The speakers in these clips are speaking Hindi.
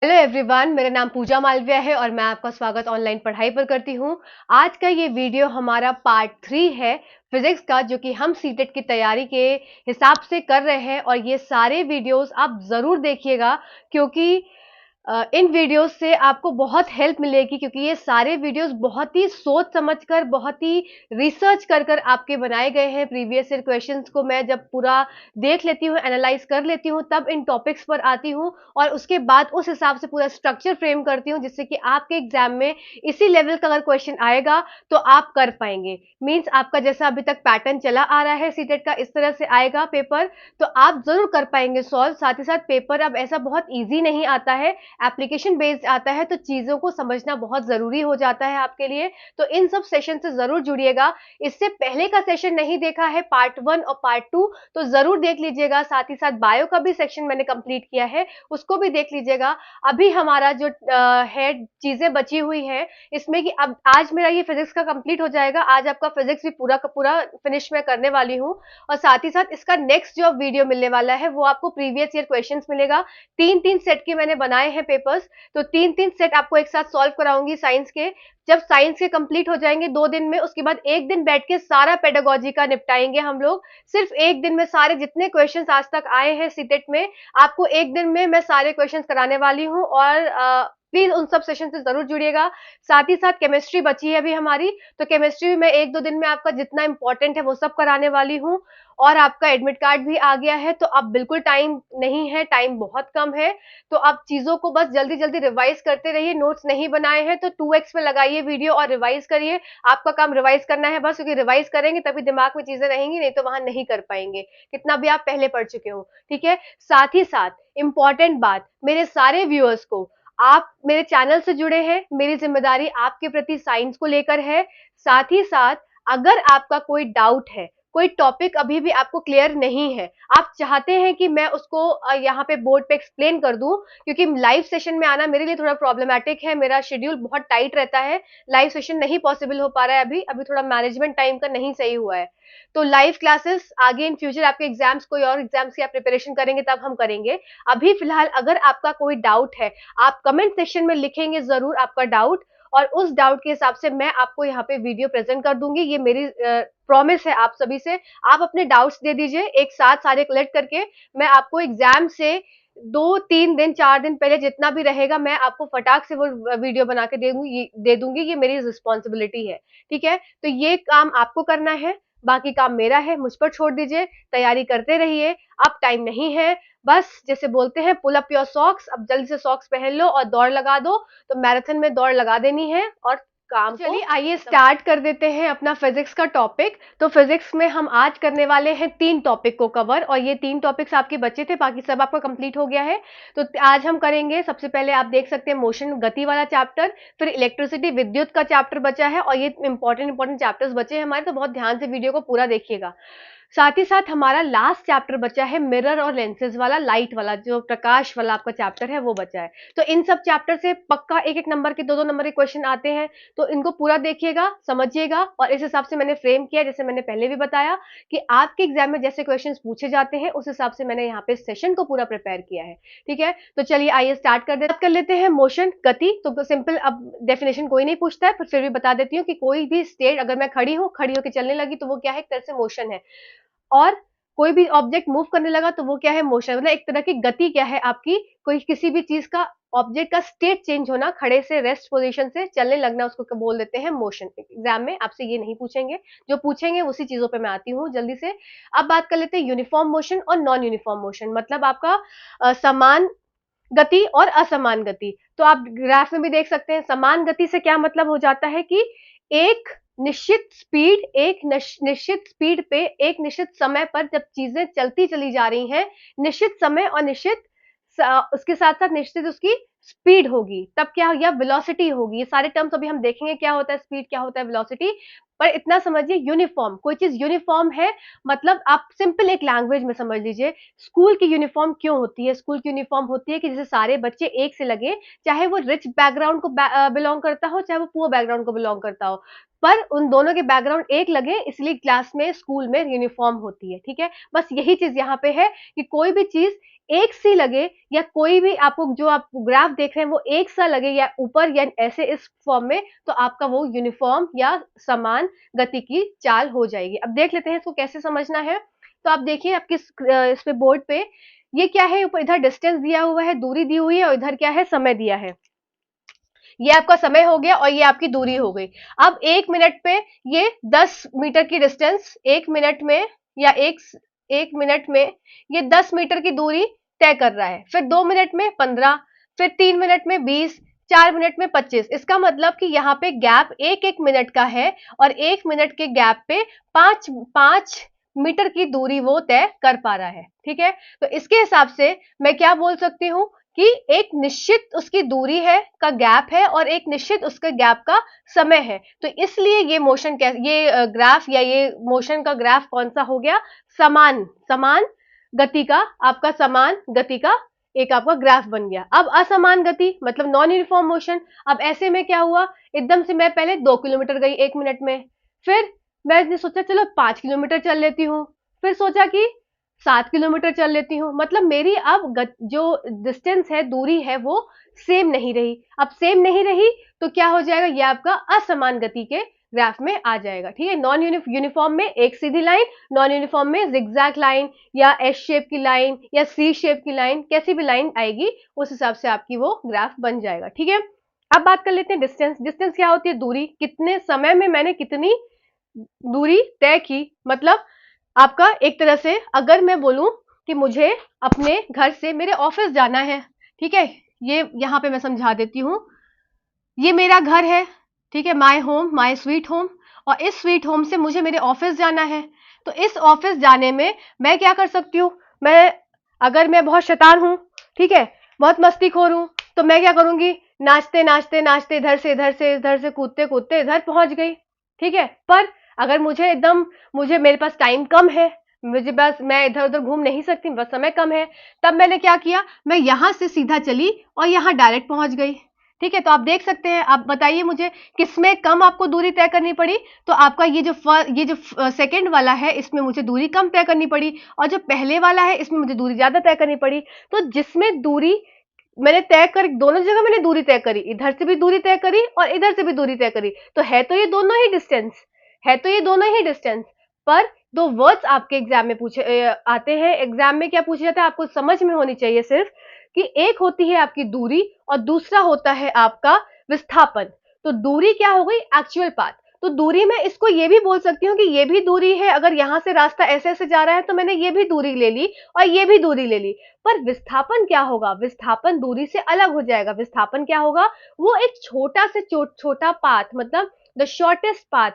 हेलो एवरीवन, मेरा नाम पूजा मालविया है और मैं आपका स्वागत ऑनलाइन पढ़ाई पर करती हूँ। आज का ये वीडियो हमारा पार्ट 3 है फिजिक्स का, जो कि हम सीटेट की तैयारी के हिसाब से कर रहे हैं। और ये सारे वीडियोस आप ज़रूर देखिएगा, क्योंकि इन वीडियोस से आपको बहुत हेल्प मिलेगी, क्योंकि ये सारे वीडियोस बहुत ही सोच समझकर, बहुत ही रिसर्च कर कर आपके बनाए गए हैं। प्रीवियस ईयर क्वेश्चंस को मैं जब पूरा देख लेती हूँ, एनालाइज कर लेती हूँ, तब इन टॉपिक्स पर आती हूँ और उसके बाद उस हिसाब से पूरा स्ट्रक्चर फ्रेम करती हूँ, जिससे कि आपके एग्जाम में इसी लेवल का अगर क्वेश्चन आएगा तो आप कर पाएंगे। मीन्स आपका जैसा अभी तक पैटर्न चला आ रहा है सीटेट का, इस तरह से आएगा पेपर, तो आप जरूर कर पाएंगे सॉल्व। साथ ही साथ पेपर अब ऐसा बहुत ईजी नहीं आता है, एप्लीकेशन बेस्ड आता है, तो चीजों को समझना बहुत जरूरी हो जाता है आपके लिए। तो इन सब सेशन से जरूर जुड़िएगा। इससे पहले का सेशन नहीं देखा है, पार्ट 1 और पार्ट 2, तो जरूर देख लीजिएगा। साथ ही साथ बायो का भी सेक्शन मैंने कंप्लीट किया है, उसको भी देख लीजिएगा। अभी हमारा जो है चीजें बची हुई है इसमें, कि अब आज मेरा ये फिजिक्स का कंप्लीट हो जाएगा। आज आपका फिजिक्स भी पूरा का पूरा फिनिश मैं करने वाली हूँ। और साथ ही साथ इसका नेक्स्ट जो वीडियो मिलने वाला है वो आपको प्रीवियस ईयर क्वेश्चंस मिलेगा। 3-3 सेट के मैंने बनाए हैं पेपर्स, तो 3-3 सेट आपको एक साथ सॉल्व कराऊंगी साइंस के। जब साइंस के कंप्लीट हो जाएंगे 2 दिन में, उसके बाद एक दिन बैठ के सारा पेडागोजी का निपटाएंगे हम लोग। सिर्फ एक दिन में सारे जितने क्वेश्चंस आज तक आए हैं सीटेट में, आपको एक दिन में मैं सारे क्वेश्चंस कराने वाली हूँ। और प्लीज उन सब सेशन से जरूर जुड़िएगा। साथ ही साथ केमिस्ट्री बची है अभी हमारी, तो केमिस्ट्री भी मैं 1-2 दिन में आपका जितना इंपॉर्टेंट है वो सब कराने वाली हूँ। और आपका एडमिट कार्ड भी आ गया है, तो अब बिल्कुल टाइम नहीं है, टाइम बहुत कम है। तो आप चीजों को बस जल्दी जल्दी रिवाइज करते रहिए। नोट्स नहीं बनाए हैं तो 2x पे लगाइए वीडियो और रिवाइज करिए। आपका काम रिवाइज करना है बस, क्योंकि रिवाइज करेंगे तभी दिमाग में चीजें रहेंगी, नहीं तो वहां नहीं कर पाएंगे, कितना भी आप पहले पढ़ चुके हो। ठीक है। साथ ही साथ इंपॉर्टेंट बात, मेरे सारे व्यूअर्स को, आप मेरे चैनल से जुड़े हैं, मेरी जिम्मेदारी आपके प्रति साइंस को लेकर है। साथ ही साथ अगर आपका कोई डाउट है, कोई टॉपिक अभी भी आपको क्लियर नहीं है, आप चाहते हैं कि मैं उसको यहाँ पे बोर्ड पे एक्सप्लेन कर दूं, क्योंकि लाइव सेशन में आना मेरे लिए थोड़ा प्रॉब्लमेटिक है, मेरा शेड्यूल बहुत टाइट रहता है, लाइव सेशन नहीं पॉसिबल हो पा रहा है अभी अभी थोड़ा मैनेजमेंट टाइम का नहीं सही हुआ है। तो लाइव क्लासेस आगे इन फ्यूचर आपके एग्जाम्स, कोई और एग्जाम्स की आप प्रिपरेशन करेंगे तब हम करेंगे। अभी फिलहाल अगर आपका कोई डाउट है, आप कमेंट सेक्शन में लिखेंगे जरूर आपका डाउट, और उस डाउट के हिसाब से मैं आपको यहाँ पे वीडियो प्रेजेंट कर दूंगी। ये मेरी प्रॉमिस है आप सभी से। आप अपने डाउट्स दे दीजिए एक साथ सारे कलेक्ट करके, मैं आपको एग्जाम से 2-3 दिन 4 दिन पहले जितना भी रहेगा, मैं आपको फटाक से वो वीडियो बना के दे दूंगी। ये मेरी रिस्पॉन्सिबिलिटी है। ठीक है। तो ये काम आपको करना है, बाकी काम मेरा है, मुझ पर छोड़ दीजिए। तैयारी करते रहिए, अब टाइम नहीं है। बस जैसे बोलते हैं, पुल अप योर सॉक्स, अब जल्दी से सॉक्स पहन लो और दौड़ लगा दो। तो मैराथन में दौड़ लगा देनी है और काम को। चलिए आइए स्टार्ट कर देते हैं अपना फिजिक्स का टॉपिक। तो फिजिक्स में हम आज करने वाले हैं 3 टॉपिक को कवर, और ये 3 टॉपिक्स आपके बचे थे, बाकी सब आपका कंप्लीट हो गया है। तो आज हम करेंगे, सबसे पहले आप देख सकते हैं मोशन गति वाला चैप्टर, फिर इलेक्ट्रिसिटी विद्युत का चैप्टर बचा है, और ये इंपॉर्टेंट चैप्टर्स बचे हैं हमारे, तो बहुत ध्यान से वीडियो को पूरा देखिएगा। साथ ही साथ हमारा लास्ट चैप्टर बचा है मिरर और लेंसेज वाला, लाइट वाला, जो प्रकाश वाला आपका चैप्टर है वो बचा है। तो इन सब चैप्टर से पक्का 1-1 नंबर के, 2-2 नंबर के क्वेश्चन आते हैं, तो इनको पूरा देखिएगा, समझिएगा। और इस हिसाब से मैंने फ्रेम किया, जैसे मैंने पहले भी बताया कि आपके एग्जाम में जैसे क्वेश्चन पूछे जाते हैं उस हिसाब से मैंने यहाँ पे सेशन को पूरा प्रिपेयर किया है। ठीक है। तो चलिए आइए स्टार्ट कर लेते हैं मोशन गति। तो सिंपल, अब डेफिनेशन कोई नहीं पूछता है, फिर भी बता देती हूँ कि कोई भी स्टेट, अगर मैं खड़ी होकर चलने लगी तो वो क्या है, एक तरह से मोशन है। और कोई भी ऑब्जेक्ट मूव करने लगा तो वो क्या है, मोशन। मतलब एक तरह की गति क्या है आपकी, कोई किसी भी चीज का, ऑब्जेक्ट का स्टेट चेंज होना, खड़े से रेस्ट पोजीशन से चलने लगना, उसको बोल देते हैं मोशन। एग्जाम में आपसे ये नहीं पूछेंगे, जो पूछेंगे उसी चीजों पे मैं आती हूँ जल्दी से। अब बात कर लेते हैं यूनिफॉर्म मोशन और नॉन यूनिफॉर्म मोशन, मतलब आपका समान गति और असमान गति। तो आप ग्राफ में भी देख सकते हैं, समान गति से क्या मतलब हो जाता है कि एक निश्चित स्पीड, निश्चित स्पीड पे एक निश्चित समय पर जब चीजें चलती चली जा रही हैं, निश्चित समय और निश्चित उसके साथ साथ निश्चित उसकी स्पीड होगी, तब क्या हो गया, वेलोसिटी होगी। ये सारे टर्म्स अभी हम देखेंगे, क्या होता है स्पीड, क्या होता है वेलोसिटी। पर इतना समझिए, यूनिफॉर्म, कोई चीज यूनिफॉर्म है, मतलब आप सिंपल एक लैंग्वेज में समझ लीजिए, स्कूल की यूनिफॉर्म क्यों होती है, स्कूल की यूनिफॉर्म होती है कि जैसे सारे बच्चे एक से लगे, चाहे वो रिच बैकग्राउंड को बिलोंग करता हो, चाहे वो पुअर बैकग्राउंड को बिलोंग करता हो, पर उन दोनों के बैकग्राउंड एक लगे, इसलिए क्लास में, स्कूल में यूनिफॉर्म होती है। ठीक है। बस यही चीज यहाँ पे है कि कोई भी चीज एक सी लगे, या कोई भी आपको जो आप ग्राफ देख रहे हैं वो एक सा लगे, या ऊपर या ऐसे इस फॉर्म में, तो आपका वो यूनिफॉर्म या समान गति की चाल हो जाएगी। अब देख लेते हैं इसको कैसे समझना है। तो आप देखिए आपके इस पे बोर्ड पे ये क्या है, ऊपर इधर डिस्टेंस दिया हुआ है, दूरी दी हुई है, और इधर क्या है, समय दिया है। ये आपका समय हो गया और ये आपकी दूरी हो गई। अब 1 मिनट पे ये 10 मीटर की डिस्टेंस, 1 मिनट में या 1 मिनट में ये 10 मीटर की दूरी तय कर रहा है। फिर 2 मिनट में 15, फिर 3 मिनट में 20, 4 मिनट में 25। इसका मतलब कि यहाँ पे गैप 1-1 मिनट का है, और 1 मिनट के गैप पे 5 मीटर की दूरी वो तय कर पा रहा है। ठीक है, तो इसके हिसाब से मैं क्या बोल सकती हूँ कि एक निश्चित उसकी दूरी है का गैप है, और एक निश्चित उसके गैप का समय है। तो इसलिए ये मोशन ये ग्राफ या ये मोशन का ग्राफ कौन सा हो गया, समान गति का, आपका समान गति का एक आपका ग्राफ बन गया। अब असमान गति मतलब नॉन यूनिफॉर्म मोशन। अब ऐसे में क्या हुआ, एकदम से मैं पहले 2 किलोमीटर गई 1 मिनट में, फिर मैंने सोचा चलो 5 किलोमीटर चल लेती हूँ, फिर सोचा कि 7 किलोमीटर चल लेती हूँ। मतलब मेरी अब जो डिस्टेंस है, दूरी है, वो सेम नहीं रही। अब सेम नहीं रही तो क्या हो जाएगा, ये आपका असमान गति के ग्राफ में आ जाएगा। ठीक है, नॉन यूनिफॉर्म में एक सीधी लाइन, नॉन यूनिफॉर्म में जिगजैग लाइन या एस शेप की लाइन या सी शेप की लाइन, कैसी भी लाइन आएगी उस हिसाब से आपकी वो ग्राफ बन जाएगा। ठीक है, अब बात कर लेते हैं डिस्टेंस। डिस्टेंस क्या होती है, दूरी। कितने समय में मैंने कितनी दूरी तय की। मतलब आपका एक तरह से अगर मैं बोलूं कि मुझे अपने घर से मेरे ऑफिस जाना है, ठीक है, ये यहां पे मैं समझा देती हूं। ये मेरा घर है, ठीक है, my home, my sweet home, और इस स्वीट होम से मुझे मेरे ऑफिस जाना है। तो इस ऑफिस जाने में मैं क्या कर सकती हूँ, अगर मैं बहुत शैतान हूं, ठीक है, बहुत मस्तीखोर हूं, तो मैं क्या करूंगी, नाचते नाचते नाचते इधर से कूदते कूदते इधर पहुंच गई। ठीक है, पर अगर मुझे मेरे पास टाइम कम है, मुझे बस मैं इधर उधर घूम नहीं सकती, बस समय कम है, तब मैंने क्या किया, मैं यहां से सीधा चली और यहां डायरेक्ट पहुंच गई। ठीक है, तो आप देख सकते हैं। आप बताइए मुझे किसमें कम आपको दूरी तय करनी पड़ी। तो आपका ये जो सेकंड वाला है, इसमें मुझे दूरी कम तय करनी पड़ी, और जो पहले वाला है इसमें मुझे दूरी ज्यादा तय करनी पड़ी। तो जिसमें दूरी मैंने तय कर, दोनों जगह मैंने दूरी तय करी, इधर से भी दूरी तय करी और इधर से भी दूरी तय करी, तो है तो ये दोनों ही डिस्टेंस। पर दो वर्ड्स आपके एग्जाम में पूछे आते हैं। एग्जाम में क्या पूछा जाता है, आपको समझ में होनी चाहिए सिर्फ कि एक होती है आपकी दूरी और दूसरा होता है आपका विस्थापन। तो दूरी क्या हो गई, एक्चुअल पाथ। तो दूरी में इसको ये भी बोल सकती हूँ कि ये भी दूरी है, अगर यहां से रास्ता ऐसे ऐसे जा रहा है तो मैंने ये भी दूरी ले ली और ये भी दूरी ले ली। पर विस्थापन क्या होगा, विस्थापन दूरी से अलग हो जाएगा। विस्थापन क्या होगा, वो एक छोटा से छोटा पाथ, मतलब द शॉर्टेस्ट पाथ।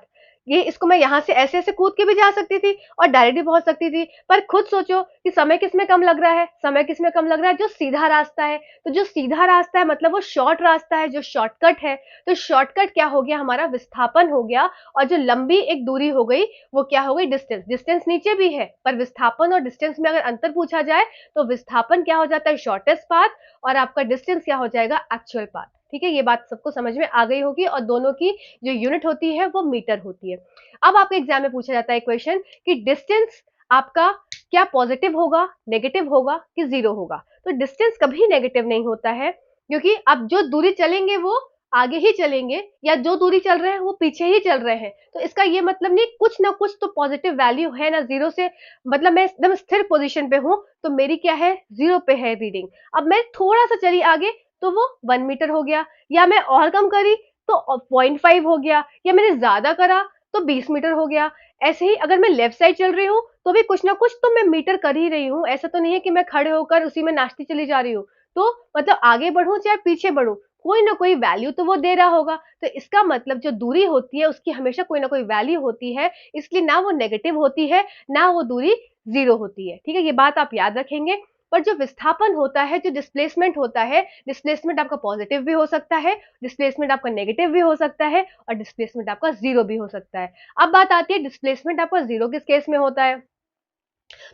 ये इसको मैं यहां से ऐसे ऐसे कूद के भी जा सकती थी और डायरेक्ट भी पहुंच सकती थी। पर खुद सोचो कि समय किसमें कम लग रहा है, समय किसमें कम लग रहा है, जो सीधा रास्ता है। तो जो सीधा रास्ता है मतलब वो शॉर्ट रास्ता है, जो शॉर्टकट है। तो शॉर्टकट क्या हो गया, हमारा विस्थापन हो गया। और जो लंबी एक दूरी हो गई वो क्या हो गई, डिस्टेंस। डिस्टेंस नीचे भी है, पर विस्थापन और डिस्टेंस में अगर अंतर पूछा जाए तो विस्थापन क्या हो जाता है, शॉर्टेस्ट पाथ, और आपका डिस्टेंस क्या हो जाएगा, एक्चुअल पाथ। ठीक है, ये बात सबको समझ में आ गई होगी, और दोनों की जो यूनिट होती है वो मीटर होती है। अब आपके एग्जाम में पूछा जाता है क्वेश्चन कि डिस्टेंस आपका क्या पॉजिटिव होगा, नेगेटिव होगा कि जीरो होगा। तो डिस्टेंस कभी नेगेटिव नहीं होता है, क्योंकि अब जो दूरी चलेंगे वो आगे ही चलेंगे, या जो दूरी चल रहे हैं वो पीछे ही चल रहे हैं। तो इसका ये मतलब नहीं, कुछ ना कुछ तो पॉजिटिव वैल्यू है ना। जीरो से मतलब मैं एकदम स्थिर पोजीशन पे हूं, तो मेरी क्या है, जीरो पे है रीडिंग। अब मैं थोड़ा सा चली आगे तो वो 1 मीटर हो गया, या मैं और कम करी तो 0.5 हो गया, या मैंने ज्यादा करा तो 20 मीटर हो गया। ऐसे ही अगर मैं लेफ्ट साइड चल रही हूँ तो भी कुछ ना कुछ तो मैं मीटर कर ही रही हूँ। ऐसा तो नहीं है कि मैं खड़े होकर उसी में नाचती चली जा रही हूँ। तो मतलब आगे बढ़ूं चाहे पीछे बढ़ूं, कोई ना कोई वैल्यू तो वो दे रहा होगा। तो इसका मतलब जो दूरी होती है उसकी हमेशा कोई ना कोई वैल्यू होती है, इसलिए ना वो नेगेटिव होती है ना वो दूरी जीरो होती है। ठीक है, ये बात आप याद रखेंगे। पर जो विस्थापन होता है, जो डिस्प्लेसमेंट होता है, डिस्प्लेसमेंट आपका पॉजिटिव भी हो सकता है, डिस्प्लेसमेंट आपका नेगेटिव भी हो सकता है, और डिस्प्लेसमेंट आपका जीरो भी हो सकता है। अब बात आती है डिस्प्लेसमेंट आपका जीरो किस केस में होता है।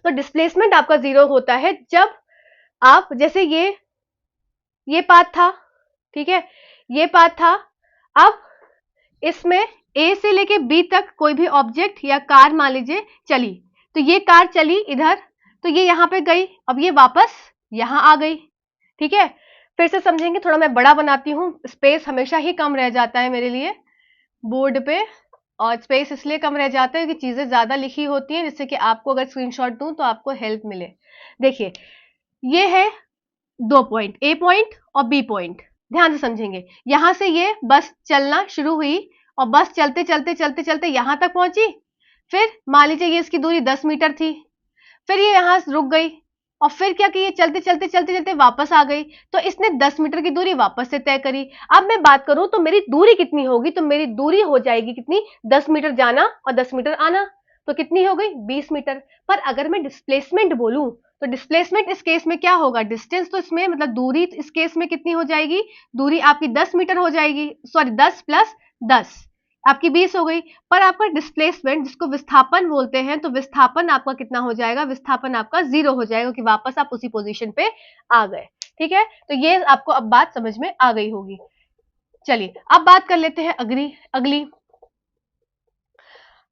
तो डिस्प्लेसमेंट आपका जीरो होता है जब आप, जैसे ये पाथ था, ठीक है, ये पाथ था। अब इसमें ए से लेके बी तक कोई भी ऑब्जेक्ट या कार मान लीजिए चली, तो ये कार चली इधर, तो ये यहां पे गई, अब ये वापस यहां आ गई, ठीक है। फिर से समझेंगे, थोड़ा मैं बड़ा बनाती हूँ, स्पेस हमेशा ही कम रह जाता है मेरे लिए बोर्ड पे, और स्पेस इसलिए कम रह जाता है कि चीजें ज्यादा लिखी होती हैं, जिससे कि आपको अगर स्क्रीनशॉट दूं तो आपको हेल्प मिले। देखिए, ये है 2 पॉइंट, ए पॉइंट और बी पॉइंट, ध्यान से समझेंगे। यहां से ये बस चलना शुरू हुई और बस चलते चलते चलते चलते यहां तक पहुंची। फिर मान लीजिए ये इसकी दूरी 10 मीटर थी, फिर ये यहां रुक गई और फिर क्या कि ये चलते चलते चलते चलते वापस आ गई, तो इसने 10 मीटर की दूरी वापस से तय करी। अब मैं बात करूं तो मेरी दूरी कितनी होगी, तो मेरी दूरी हो जाएगी कितनी, 10 मीटर जाना और 10 मीटर आना, तो कितनी हो गई, 20 मीटर। पर अगर मैं डिस्प्लेसमेंट बोलूं तो डिस्प्लेसमेंट इस केस में क्या होगा, डिस्टेंस तो इसमें मतलब दूरी इस केस में कितनी हो जाएगी, दूरी आपकी 10 मीटर हो जाएगी, सॉरी 10 प्लस 10 आपकी 20 हो गई। पर आपका डिस्प्लेसमेंट जिसको विस्थापन बोलते हैं, तो विस्थापन आपका कितना हो जाएगा, विस्थापन आपका 0 हो जाएगा, कि वापस आप उसी पोजीशन पे आ गए, ठीक है। तो ये आपको अब बात समझ में आ गई होगी। चलिए अब बात कर लेते हैं अगली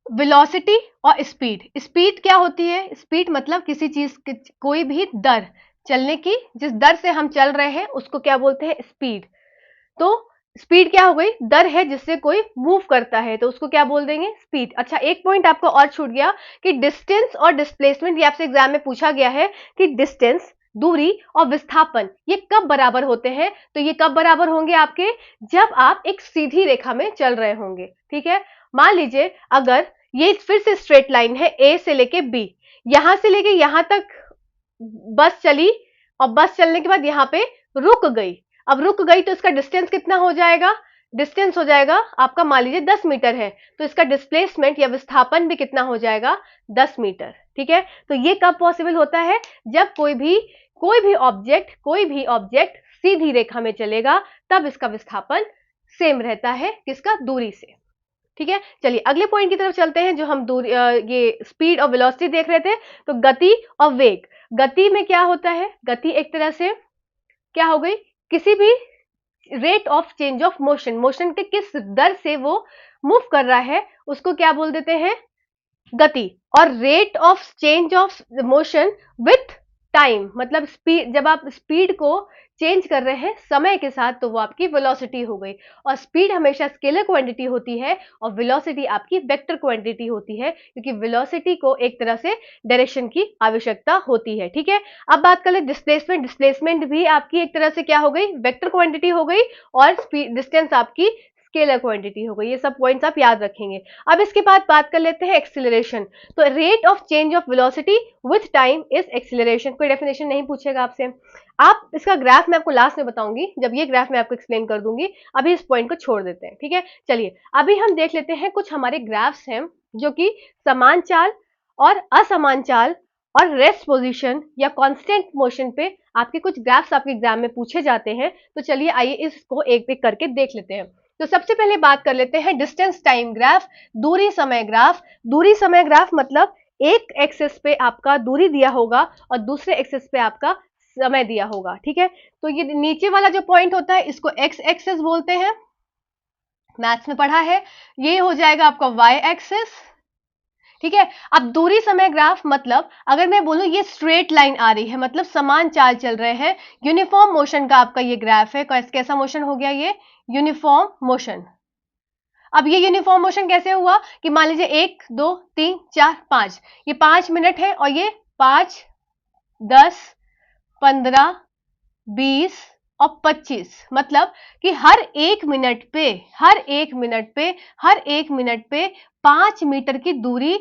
वेलोसिटी और स्पीड। स्पीड क्या होती है, स्पीड मतलब किसी चीज कोई भी दर चलने की, जिस दर से हम चल रहे हैं उसको क्या बोलते हैं, स्पीड। तो स्पीड क्या हो गई, दर है जिससे कोई मूव करता है, तो उसको क्या बोल देंगे, स्पीड। अच्छा, एक पॉइंट आपको और छूट गया कि डिस्टेंस और डिस्प्लेसमेंट, ये आपसे एग्जाम में पूछा गया है कि डिस्टेंस दूरी और विस्थापन ये कब बराबर होते हैं, तो ये कब बराबर होंगे आपके, जब आप एक सीधी रेखा में चल रहे होंगे, ठीक है। मान लीजिए अगर ये फिर से स्ट्रेट लाइन है, ए से लेके बी, यहां से लेके यहां तक बस चली और बस चलने के बाद यहां पे रुक गई। अब रुक गई तो इसका डिस्टेंस कितना हो जाएगा, डिस्टेंस हो जाएगा आपका मान लीजिए 10 मीटर है, तो इसका डिस्प्लेसमेंट या विस्थापन भी कितना हो जाएगा, 10 मीटर, ठीक है। तो ये कब पॉसिबल होता है, जब कोई भी ऑब्जेक्ट सीधी रेखा में चलेगा, तब इसका विस्थापन सेम रहता है किसका, दूरी से, ठीक है। चलिए अगले पॉइंट की तरफ चलते हैं, जो हम दूरी ये स्पीड और वेलोसिटी देख रहे थे। तो गति और वेग, गति में क्या होता है, गति एक तरह से क्या हो गई, किसी भी rate of change of motion, motion के किस दर से वो मूव कर रहा है उसको क्या बोल देते हैं, गति। और rate of change of motion with time, मतलब स्पीड, जब आप स्पीड को चेंज कर रहे हैं समय के साथ, तो वो आपकी वेलोसिटी हो गई। और स्पीड हमेशा स्केलर क्वांटिटी होती है और वेलोसिटी आपकी वेक्टर क्वांटिटी होती है, क्योंकि वेलोसिटी को एक तरह से डायरेक्शन की आवश्यकता होती है, ठीक है। अब बात कर ले डिस्प्लेसमेंट, डिस्प्लेसमेंट भी आपकी एक तरह से क्या हो गई, वेक्टर क्वांटिटी हो गई, और स्पीड डिस्टेंस आपकी स्केलर क्वांटिटी हो गई। ये सब पॉइंट्स आप याद रखेंगे। अब इसके बाद बात कर लेते हैं एक्सीलरेशन। तो rate of change of velocity with time is acceleration. कोई डेफिनेशन नहीं पूछेगा आपसे, आप इसका ग्राफ मैं आपको लास्ट में बताऊंगी, जब ये ग्राफ मैं आपको एक्सप्लेन कर दूंगी। अभी इस पॉइंट को छोड़ देते हैं, ठीक है। चलिए अभी हम देख लेते हैं कुछ हमारे ग्राफ्स हैं जो कि समान चाल और असमान चाल और रेस्ट पोजीशन या कांस्टेंट मोशन पे आपके कुछ ग्राफ्स आपके एग्जाम में पूछे जाते हैं। तो चलिए आइए इसको एक एक करके देख लेते हैं। तो सबसे पहले बात कर लेते हैं डिस्टेंस टाइम ग्राफ, दूरी समय ग्राफ। दूरी समय ग्राफ मतलब एक एक्सिस पे आपका दूरी दिया होगा और दूसरे एक्सिस पे आपका समय दिया होगा, ठीक है। तो ये नीचे वाला जो पॉइंट होता है इसको एक्स एक्सिस बोलते हैं, मैथ्स में पढ़ा है। ये हो जाएगा आपका वाई एक्सिस, ठीक है। अब दूरी समय ग्राफ मतलब अगर मैं बोलूं ये स्ट्रेट लाइन आ रही है, मतलब समान चाल चल रहे हैं, यूनिफॉर्म मोशन का आपका ये ग्राफ है। कैसा मोशन हो गया, ये यूनिफॉर्म मोशन। अब ये यूनिफॉर्म मोशन कैसे हुआ कि मान लीजिए 1 2 3 4 5, ये 5 मिनट है और ये 5 10 15 20 और 25, मतलब कि हर एक मिनट पे 5 मीटर की दूरी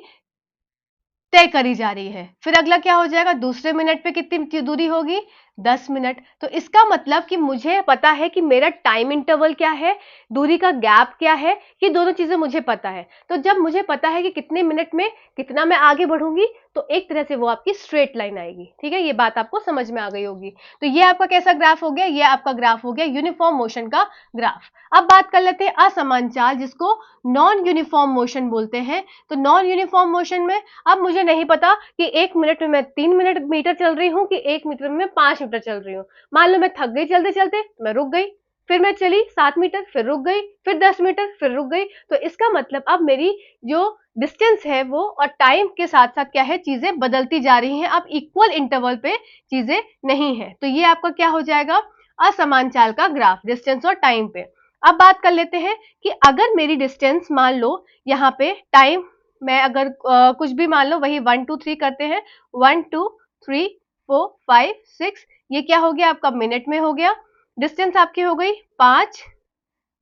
तय करी जा रही है। फिर अगला क्या हो जाएगा, दूसरे मिनट पे कितनी दूरी होगी, 10 मिनट। तो इसका मतलब कि मुझे पता है कि मेरा टाइम इंटरवल क्या है, दूरी का गैप क्या है, ये दोनों चीजें मुझे पता है। तो जब मुझे पता है कि कितने मिनट में कितना मैं आगे बढ़ूंगी, तो एक तरह से वो आपकी स्ट्रेट लाइन आएगी, ठीक है। ये बात आपको समझ में आ गई होगी। तो ये आपका कैसा ग्राफ हो गया, ये आपका ग्राफ हो गया यूनिफॉर्म मोशन का ग्राफ। अब बात कर लेते हैं असमान चाल, जिसको नॉन यूनिफॉर्म मोशन बोलते हैं। तो नॉन यूनिफॉर्म मोशन में अब मुझे नहीं पता कि 1 मिनट में मैं 3 मीटर चल रही हूँ कि 1 मीटर में 5 मीटर चल रही हूँ। मान लो मैं थक गई चलते चलते, मैं रुक गई, फिर मैं चली 7 मीटर, फिर रुक गई, फिर 10 मीटर, फिर रुक गई। तो इसका मतलब अब मेरी जो डिस्टेंस है वो और टाइम के साथ साथ क्या है, चीजें बदलती जा रही हैं। अब इक्वल इंटरवल पे चीजें नहीं है। तो ये आपका क्या हो जाएगा, असमान चाल का ग्राफ, डिस्टेंस और टाइम पे। अब बात कर लेते हैं कि अगर मेरी डिस्टेंस मान लो यहाँ पे टाइम, मैं अगर कुछ भी मान लो, वही 1 2 3 करते हैं, 1 2 3 4 5 6, ये क्या हो गया आपका, मिनट में हो गया। डिस्टेंस आपकी हो गई 5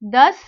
10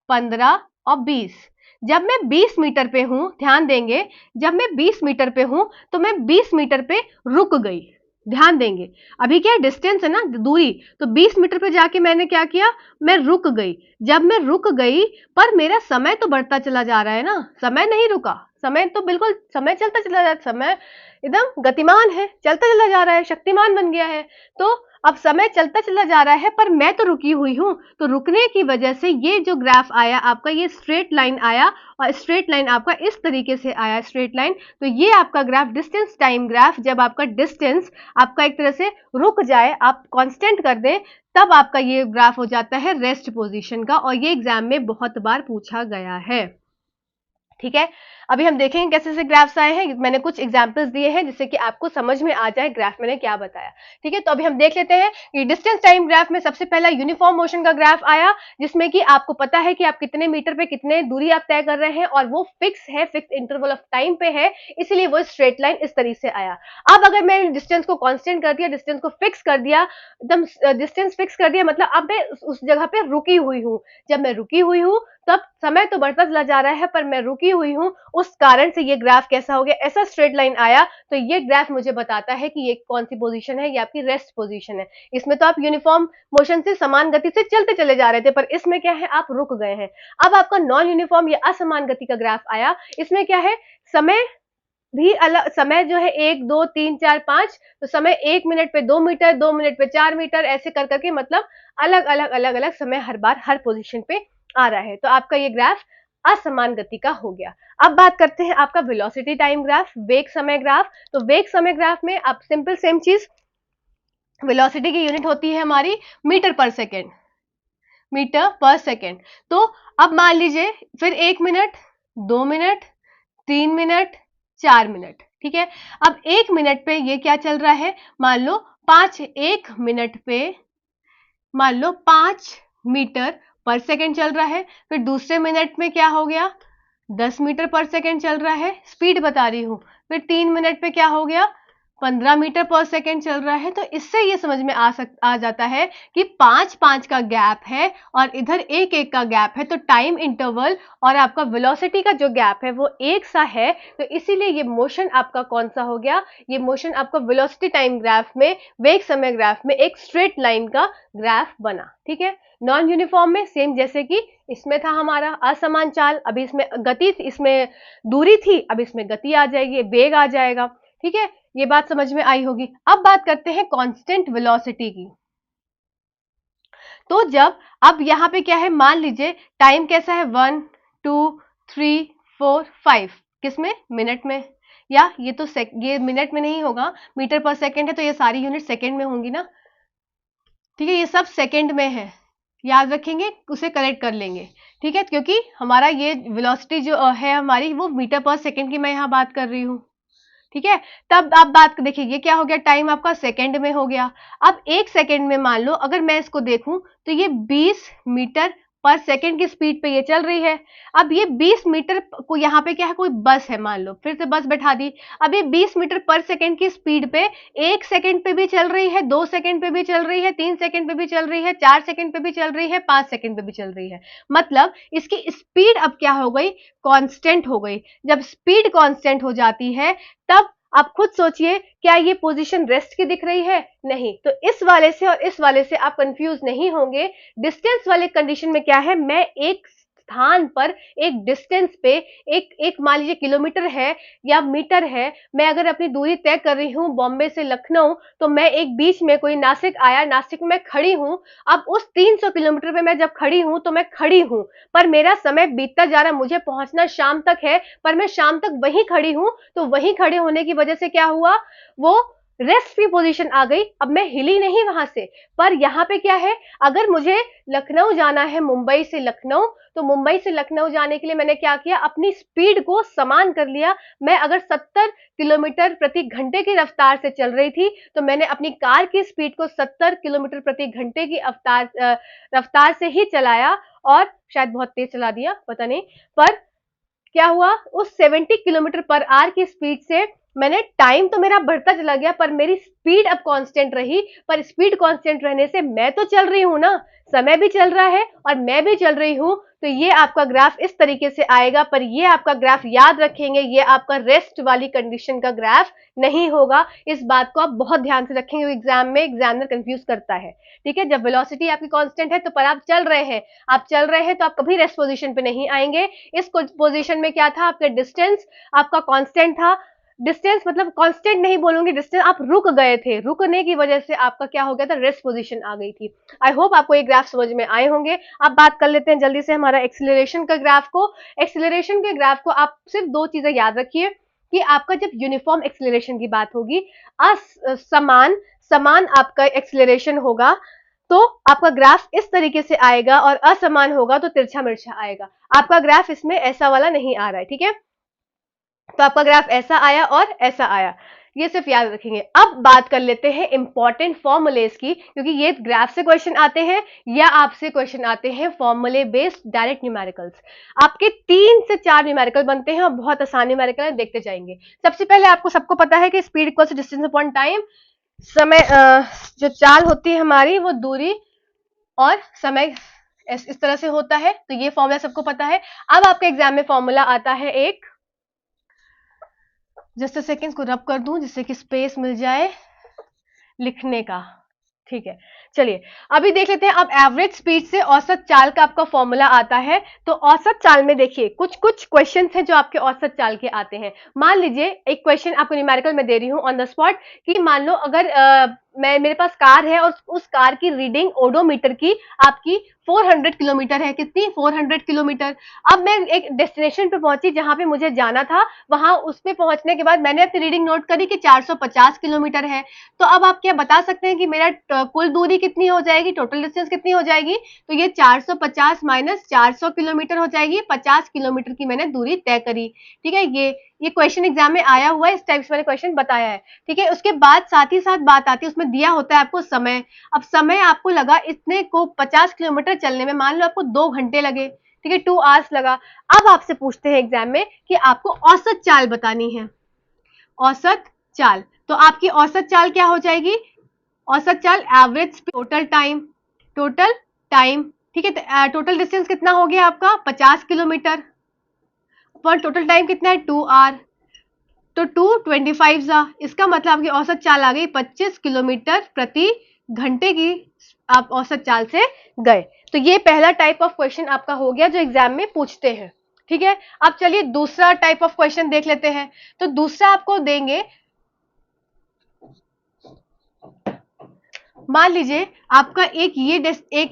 15 और 20। जब मैं 20 मीटर पे हूं, ध्यान देंगे, जब मैं 20 मीटर पे हूं तो मैं 20 मीटर पे रुक गई। ध्यान देंगे, अभी क्या डिस्टेंस है ना, दूरी, तो 20 मीटर पे जाके मैंने क्या किया, मैं रुक गई। जब मैं रुक गई, पर मेरा समय तो बढ़ता चला जा रहा है ना, समय नहीं रुका, समय तो बिल्कुल, समय चलता चला जा रहा है, समय एकदम गतिमान है, चलता चला जा रहा है, शक्तिमान बन गया है। तो अब समय चलता चला जा रहा है, पर मैं तो रुकी हुई हूं। तो रुकने की वजह से ये जो ग्राफ आया आपका, ये स्ट्रेट लाइन आया, और स्ट्रेट लाइन आपका इस तरीके से आया, स्ट्रेट लाइन। तो ये आपका ग्राफ डिस्टेंस टाइम ग्राफ, जब आपका डिस्टेंस आपका एक तरह से रुक जाए, आप कांस्टेंट कर दें, तब आपका ये ग्राफ हो जाता है रेस्ट पोजीशन का। और ये एग्जाम में बहुत बार पूछा गया है। ठीक है, अभी हम देखेंगे कैसे से ग्राफ्स आए हैं। मैंने कुछ एग्जांपल्स दिए हैं जिससे कि आपको समझ में आ जाए ग्राफ मैंने क्या बताया। ठीक है, तो अभी हम देख लेते हैं कि डिस्टेंस टाइम ग्राफ में सबसे पहला यूनिफॉर्म मोशन का ग्राफ आया, जिसमें कि आपको पता है कि आप कितने मीटर पे कितने दूरी आप तय कर रहे हैं, और वो फिक्स है, फिक्स इंटरवल ऑफ टाइम पे है, इसलिए वो स्ट्रेट लाइन इस तरीके से आया। अब अगर मैं डिस्टेंस को कांस्टेंट कर दिया, डिस्टेंस को फिक्स कर दिया, एकदम डिस्टेंस फिक्स कर दिया, मतलब अब मैं उस जगह पे रुकी हुई हूँ। जब मैं रुकी हुई हूँ, तब समय तो बढ़ता चला जा रहा है, पर मैं रुकी हुई हूँ, उस कारण से ये ग्राफ कैसा हो गया, ऐसा स्ट्रेट लाइन आया। तो ये ग्राफ मुझे बताता है कि ये कौन सी पोजीशन है, ये आपकी रेस्ट पोजीशन है। इसमें तो आप यूनिफॉर्म मोशन से समान गति से चलते चले जा रहे थे, पर इसमें क्या है, आप रुक गए हैं। अब आपका नॉन यूनिफॉर्म या असमान गति का ग्राफ आया, इसमें क्या है, समय भी अलग, समय जो है 1 2 3 4 5, तो समय 1 मिनट पे 2 मीटर, 2 मिनट पे 4 मीटर, ऐसे कर करके, मतलब अलग अलग अलग अलग समय हर बार हर पोजीशन पे आ रहा है। तो आपका ये ग्राफ असमान गति का हो गया। अब बात करते हैं आपका वेलोसिटी टाइम ग्राफ, वेग समय ग्राफ। तो वेग समय ग्राफ में आप सिंपल सेम चीज, वेलोसिटी की यूनिट होती है हमारी मीटर पर सेकेंड, मीटर पर सेकेंड। तो अब मान लीजिए फिर 1 मिनट, 2 मिनट, 3 मिनट, 4 मिनट। ठीक है, अब 1 मिनट पे ये क्या चल रहा है, मान लो 1 मिनट पे मान लो 5 मीटर पर सेकेंड चल रहा है। फिर दूसरे मिनट में क्या हो गया, 10 मीटर पर सेकेंड चल रहा है, स्पीड बता रही हूं। फिर 3 मिनट पे क्या हो गया, 15 मीटर पर सेकेंड चल रहा है। तो इससे ये समझ में आ जाता है कि 5 का गैप है और इधर 1 का गैप है। तो टाइम इंटरवल और आपका वेलोसिटी का जो गैप है वो एक सा है। तो इसीलिए ये मोशन आपका कौन सा हो गया, ये मोशन आपका वेलोसिटी टाइम ग्राफ में, वेग समय ग्राफ में एक स्ट्रेट लाइन का ग्राफ बना। ठीक है, नॉन यूनिफॉर्म में सेम, जैसे कि इसमें था हमारा असमान चाल, अभी इसमें गति, इसमें दूरी थी, अब इसमें गति आ जाएगी, वेग आ जाएगा। ठीक है, ये बात समझ में आई होगी। अब बात करते हैं कांस्टेंट वेलोसिटी की। तो जब अब यहां पे क्या है, मान लीजिए टाइम कैसा है, 1 2 3 4 5, किसमें, मिनट में, या ये तो ये मिनट में नहीं होगा, मीटर पर सेकेंड है, तो ये सारी यूनिट सेकेंड में होंगी ना। ठीक है, ये सब सेकेंड में है, याद रखेंगे, उसे करेक्ट कर लेंगे। ठीक है, क्योंकि हमारा ये वेलोसिटी जो है हमारी, वो मीटर पर सेकेंड की मैं यहाँ बात कर रही हूँ। ठीक है, तब आप बात देखिए, ये क्या हो गया, टाइम आपका सेकंड में हो गया। अब 1 सेकंड में मान लो अगर मैं इसको देखूं तो ये 20 मीटर पर सेकंड की स्पीड पे ये चल रही है। अब ये 20 मीटर को, यहाँ पे क्या है, कोई बस है, मान लो फिर से बस बैठा दी। अब ये 20 मीटर पर सेकंड की स्पीड पे 1 सेकंड पे भी चल रही है, 2 सेकंड पे भी चल रही है, 3 सेकंड पे भी चल रही है, 4 सेकंड पे भी चल रही है, 5 सेकंड पे भी चल रही है। मतलब इसकी स्पीड अब क्या हो गई, कांस्टेंट हो गई। जब स्पीड कांस्टेंट हो जाती है, तब आप खुद सोचिए, क्या ये पोजीशन रेस्ट की दिख रही है, नहीं। तो इस वाले से और इस वाले से आप कंफ्यूज नहीं होंगे। डिस्टेंस वाले कंडीशन में क्या है, मैं एक स्थान पर, एक डिस्टेंस पे, एक मान लीजिए किलोमीटर है या मीटर है, मैं अगर अपनी दूरी तय कर रही हूँ बॉम्बे से लखनऊ, तो मैं एक बीच में कोई नासिक आया, नासिक में मैं खड़ी हूँ। अब उस 300 किलोमीटर पे मैं जब खड़ी हूँ तो मैं खड़ी हूँ, पर मेरा समय बीतता जा रहा है, मुझे पहुंचना शाम तक है, पर मैं शाम तक वहीं खड़ी हूँ। तो वहीं खड़े होने की वजह से क्या हुआ, वो रेस्ट की पोजीशन आ गई, अब मैं हिली नहीं वहां से। पर यहाँ पे क्या है, अगर मुझे लखनऊ जाना है, मुंबई से लखनऊ, तो मुंबई से लखनऊ जाने के लिए मैंने क्या किया, अपनी स्पीड को समान कर लिया। मैं अगर 70 किलोमीटर प्रति घंटे की रफ्तार से चल रही थी, तो मैंने अपनी कार की स्पीड को 70 किलोमीटर प्रति घंटे की रफ्तार से ही चलाया, और शायद बहुत तेज चला दिया, पता नहीं। पर क्या हुआ, उस 70 किलोमीटर पर आवर की स्पीड से मैंने, टाइम तो मेरा बढ़ता चला गया पर मेरी स्पीड अब कांस्टेंट रही। पर स्पीड कांस्टेंट रहने से मैं तो चल रही हूं ना, समय भी चल रहा है और मैं भी चल रही हूं। तो ये आपका ग्राफ इस तरीके से आएगा। पर ये आपका ग्राफ याद रखेंगे, ये आपका रेस्ट वाली कंडीशन का ग्राफ नहीं होगा। इस बात को आप बहुत ध्यान से रखेंगे, एग्जाम में एग्जामिनर कंफ्यूज करता है। ठीक है, जब वेलोसिटी आपकी कांस्टेंट है तो पर आप चल रहे हैं, तो आप कभी रेस्ट पोजीशन पे नहीं आएंगे। इस पोजीशन में क्या था, आपका डिस्टेंस आपका कांस्टेंट था। डिस्टेंस मतलब कांस्टेंट नहीं बोलूंगी, डिस्टेंस आप रुक गए थे, रुकने की वजह से आपका क्या हो गया था, रेस्ट पोजीशन आ गई थी। आई होप आपको ये ग्राफ समझ में आए होंगे। अब बात कर लेते हैं जल्दी से हमारा एक्सीलरेशन का ग्राफ को। एक्सीलरेशन के ग्राफ को आप सिर्फ दो चीजें याद रखिए कि आपका जब यूनिफॉर्म एक्सीलरेशन की बात होगी, समान आपका एक्सीलरेशन होगा तो आपका ग्राफ इस तरीके से आएगा, और असमान होगा तो तिरछा मिर्छा आएगा। आपका ग्राफ इसमें ऐसा वाला नहीं आ रहा है, ठीक है। तो आपका ग्राफ ऐसा आया और ऐसा आया, ये सिर्फ याद रखेंगे। अब बात कर लेते हैं इंपॉर्टेंट फॉर्मूलेस की, क्योंकि ये ग्राफ से क्वेश्चन आते हैं या आपसे क्वेश्चन आते हैं फॉर्मूले बेस्ड डायरेक्ट न्यूमेरिकल्स। आपके 3 से 4 न्यूमेरिकल बनते हैं और बहुत आसान न्यूमेरिकल है, देखते जाएंगे। सबसे पहले आपको सबको पता है कि speed equal to distance upon time. समय जो चाल होती है हमारी, वो दूरी और समय इस तरह से होता है। तो ये फॉर्मूला सबको पता है। अब आपके एग्जाम में फॉर्मूला आता है एक, जस्ट सेकेंड्स को रब कर दूं जिससे कि स्पेस मिल जाए लिखने का। ठीक है, चलिए अभी देख लेते हैं। अब एवरेज स्पीड से औसत चाल का आपका फॉर्मूला आता है। तो औसत चाल में देखिए कुछ क्वेश्चंस हैं जो आपके औसत चाल के आते हैं। मान लीजिए एक क्वेश्चन आपको न्यूमेरिकल में दे रही हूं ऑन द स्पॉट, कि मान लो अगर मेरे पास कार है और उस कार की रीडिंग ओडोमीटर की आपकी 400 किलोमीटर है। कितनी? 400 किलोमीटर। अब मैं एक डेस्टिनेशन पे पहुंची जहां पे मुझे जाना था, वहां उस पे पहुंचने के बाद मैंने अपनी रीडिंग नोट करी कि 450 किलोमीटर है। तो अब आप क्या बता सकते हैं कि मेरा कुल दूरी कितनी हो जाएगी, टोटल डिस्टेंस कितनी हो जाएगी? तो ये 450 माइनस 400 किलोमीटर हो जाएगी। 50 किलोमीटर की मैंने दूरी तय करी। ठीक है, ये क्वेश्चन एग्जाम में आया हुआ है, इस टाइप से मैंने क्वेश्चन बताया है। ठीक है, उसके बाद साथ ही साथ बात आती है, उसमें दिया होता है आपको समय। अब समय आपको लगा इतने को 50 किलोमीटर चलने में, मान लो आपको 2 घंटे लगे, ठीक है, 2 आवर्स लगा। अब आपसे पूछते हैं एग्जाम में कि आपको औसत चाल बतानी है। औसत चाल, तो आपकी औसत चाल क्या हो जाएगी? औसत चाल एवरेज टोटल टाइम। ठीक है, तो टोटल डिस्टेंस कितना हो गया आपका? 50 किलोमीटर पर टोटल टाइम कितना है? 2 आवर। तो 225 जा, इसका मतलब आपकी औसत चाल आ गई 25 किलोमीटर प्रति घंटे की आप औसत चाल से गए। तो ये पहला टाइप ऑफ क्वेश्चन आपका हो गया जो एग्जाम में पूछते हैं। ठीक है, अब चलिए दूसरा टाइप ऑफ क्वेश्चन देख लेते हैं। तो दूसरा आपको देंगे, मान लीजिए आपका एक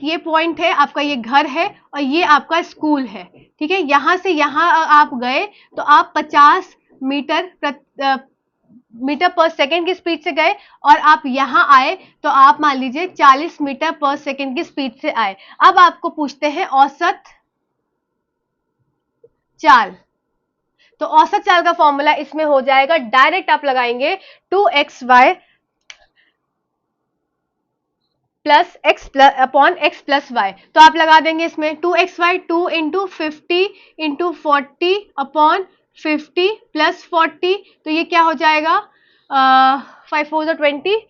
ये पॉइंट है, आपका ये घर है और ये आपका स्कूल है। ठीक है, यहां से यहां आप गए तो आप 50 मीटर पर सेकेंड की स्पीड से गए, और आप यहां आए तो आप मान लीजिए 40 मीटर पर सेकेंड की स्पीड से आए। अब आपको पूछते हैं औसत चाल। तो औसत चाल का फॉर्मूला इसमें हो जाएगा, डायरेक्ट आप लगाएंगे 2xy plus X upon X plus Y. तो आप लगा देंगे इसमें 2xy, 2 into 50 into 40 upon 50 plus 40। तो ये क्या हो जाएगा? 5 4 20।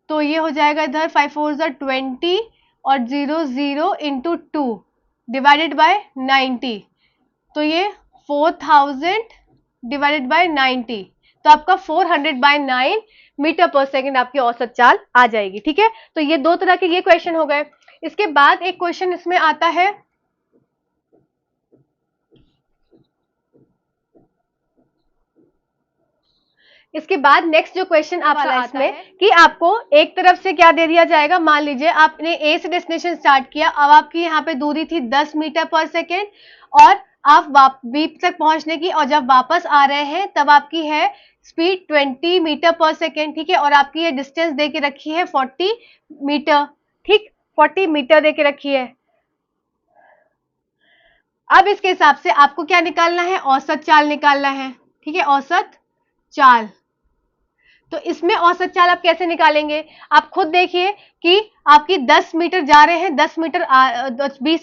तो ये हो जाएगा इधर 5 4 20 और 0 0 इंटू 2 डिवाइडेड बाय 90। तो ये 4000 डिवाइडेड बाय 90। तो आपका 400/9 मीटर पर सेकेंड आपकी औसत चाल आ जाएगी। ठीक है, तो ये दो तरह के ये क्वेश्चन हो गए। इसके बाद एक क्वेश्चन इसमें आता है, इसके बाद नेक्स्ट जो क्वेश्चन आपका आता है कि आपको एक तरफ से क्या दे दिया जाएगा। मान लीजिए आपने ए से डेस्टिनेशन स्टार्ट किया, अब आपकी यहाँ पे दूरी थी 10 मीटर पर सेकेंड और आप बी तक पहुंचने की, और जब वापस आ रहे हैं तब आपकी है स्पीड 20 मीटर पर सेकेंड, ठीक है। और आपकी ये डिस्टेंस दे के रखी है 40 मीटर, ठीक, 40 मीटर दे के रखी है। अब इसके हिसाब से आपको क्या निकालना है, औसत चाल निकालना है, ठीक है, औसत चाल। तो इसमें औसत चाल आप कैसे निकालेंगे, आप खुद देखिए कि आपकी 10 मीटर जा रहे हैं, 20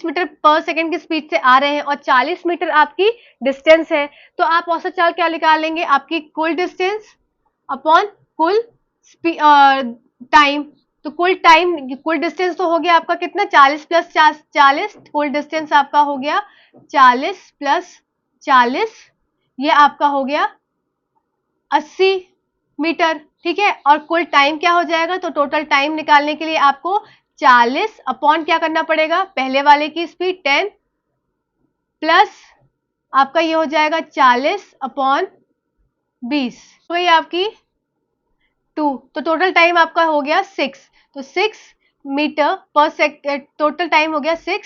मीटर पर सेकंड की स्पीड से आ रहे हैं और 40 मीटर आपकी डिस्टेंस है। तो आप औसत चाल क्या निकालेंगे, आपकी कुल डिस्टेंस अपॉन कुल टाइम। तो कुल डिस्टेंस तो हो गया आपका कितना, 40 प्लस 40, कुल डिस्टेंस आपका हो गया 40 प्लस 40, ये आपका हो गया 80 मीटर, ठीक है। और कुल टाइम क्या हो जाएगा, तो टोटल टाइम निकालने के लिए आपको 40 अपॉन क्या करना पड़ेगा, पहले वाले की स्पीड 10 प्लस आपका ये हो जाएगा 40 अपॉन 20, तो ये आपकी 2, तो टोटल टाइम आपका हो गया 6, तो 6 मीटर पर सेकेंड, टोटल टाइम हो गया 6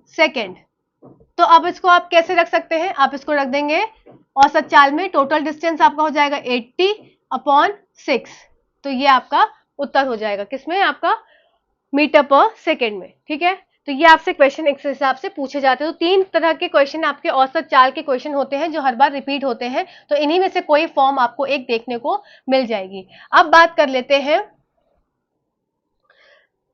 सेकेंड। तो अब इसको आप कैसे रख सकते हैं, आप इसको रख देंगे औसत चाल में, टोटल डिस्टेंस आपका हो जाएगा 80 अपॉन 6, तो ये आपका उत्तर हो जाएगा किसमें, आपका मीटर पर सेकेंड में, ठीक है। तो ये आपसे क्वेश्चन इस हिसाब से पूछे जाते हैं। तो 3 तरह के क्वेश्चन आपके औसत चाल के क्वेश्चन होते हैं जो हर बार रिपीट होते हैं, तो इन्हीं में से कोई फॉर्म आपको एक देखने को मिल जाएगी। अब बात कर लेते हैं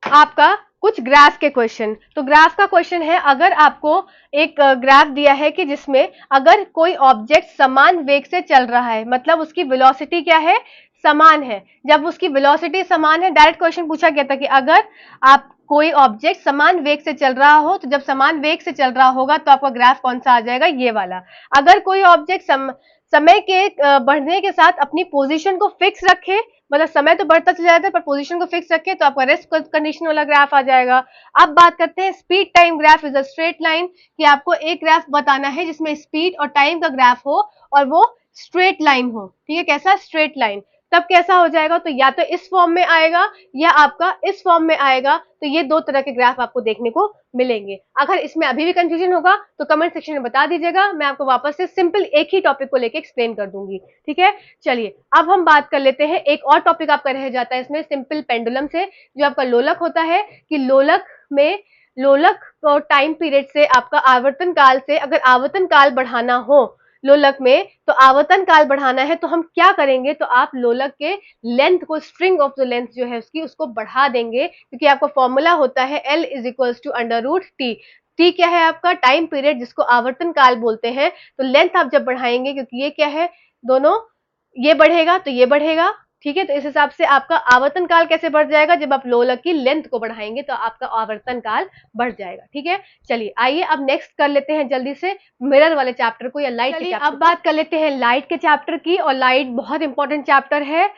आपका कुछ ग्राफ के क्वेश्चन। तो ग्राफ का क्वेश्चन है, अगर आपको एक ग्राफ दिया है कि जिसमें अगर कोई ऑब्जेक्ट समान वेग से चल रहा है, मतलब उसकी वेलोसिटी क्या है, समान है। जब उसकी वेलोसिटी समान है, डायरेक्ट क्वेश्चन पूछा गया था कि अगर आप कोई ऑब्जेक्ट समान वेग से चल रहा हो, तो जब समान वेग से चल रहा होगा तो आपका ग्राफ कौन सा आ जाएगा, ये वाला। अगर कोई ऑब्जेक्ट समय के बढ़ने के साथ अपनी पोजीशन को फिक्स रखे, मतलब समय तो बढ़ता चला जाता है पर पोजीशन को फिक्स रखे, तो आपका रेस्ट कंडीशन वाला ग्राफ आ जाएगा। अब बात करते हैं speed time graph is a straight line, कि आपको एक ग्राफ बताना है जिसमें स्पीड और टाइम का ग्राफ हो और वो स्ट्रेट लाइन हो, ठीक है। कैसा, स्ट्रेट लाइन। तब कैसा हो जाएगा, तो या तो इस फॉर्म में आएगा या आपका इस फॉर्म में आएगा। तो ये 2 तरह के ग्राफ आपको देखने को मिलेंगे। अगर इसमें अभी भी कंफ्यूजन होगा तो कमेंट सेक्शन में बता दीजिएगा, मैं आपको वापस से सिंपल एक ही टॉपिक को लेके एक्सप्लेन कर दूंगी, ठीक है। चलिए अब हम बात कर लेते हैं, एक और टॉपिक आपका रह जाता है इसमें, सिंपल पेंडुलम से, जो आपका लोलक होता है, कि लोलक और टाइम पीरियड से, आपका आवर्तन काल से, अगर आवर्तन काल बढ़ाना हो लोलक में, तो आवर्तन काल बढ़ाना है तो हम क्या करेंगे, तो आप लोलक के लेंथ को, स्ट्रिंग ऑफ द लेंथ जो है उसकी, उसको बढ़ा देंगे, क्योंकि आपका फॉर्मूला होता है L is equals to √T। T क्या है, आपका टाइम पीरियड, जिसको आवर्तन काल बोलते हैं। तो लेंथ आप जब बढ़ाएंगे, क्योंकि ये क्या है, दोनों ये बढ़ेगा तो ये बढ़ेगा, ठीक है। तो इस हिसाब से आपका आवर्तन काल कैसे बढ़ जाएगा, जब आप लोलक की लेंथ को बढ़ाएंगे तो आपका आवर्तन काल बढ़ जाएगा, ठीक है। चलिए आइए अब नेक्स्ट कर लेते हैं जल्दी से मिरर वाले चैप्टर को, या लाइट के चैप्टर। अब बात कर लेते हैं लाइट के चैप्टर की, और लाइट बहुत इंपॉर्टेंट चैप्टर है,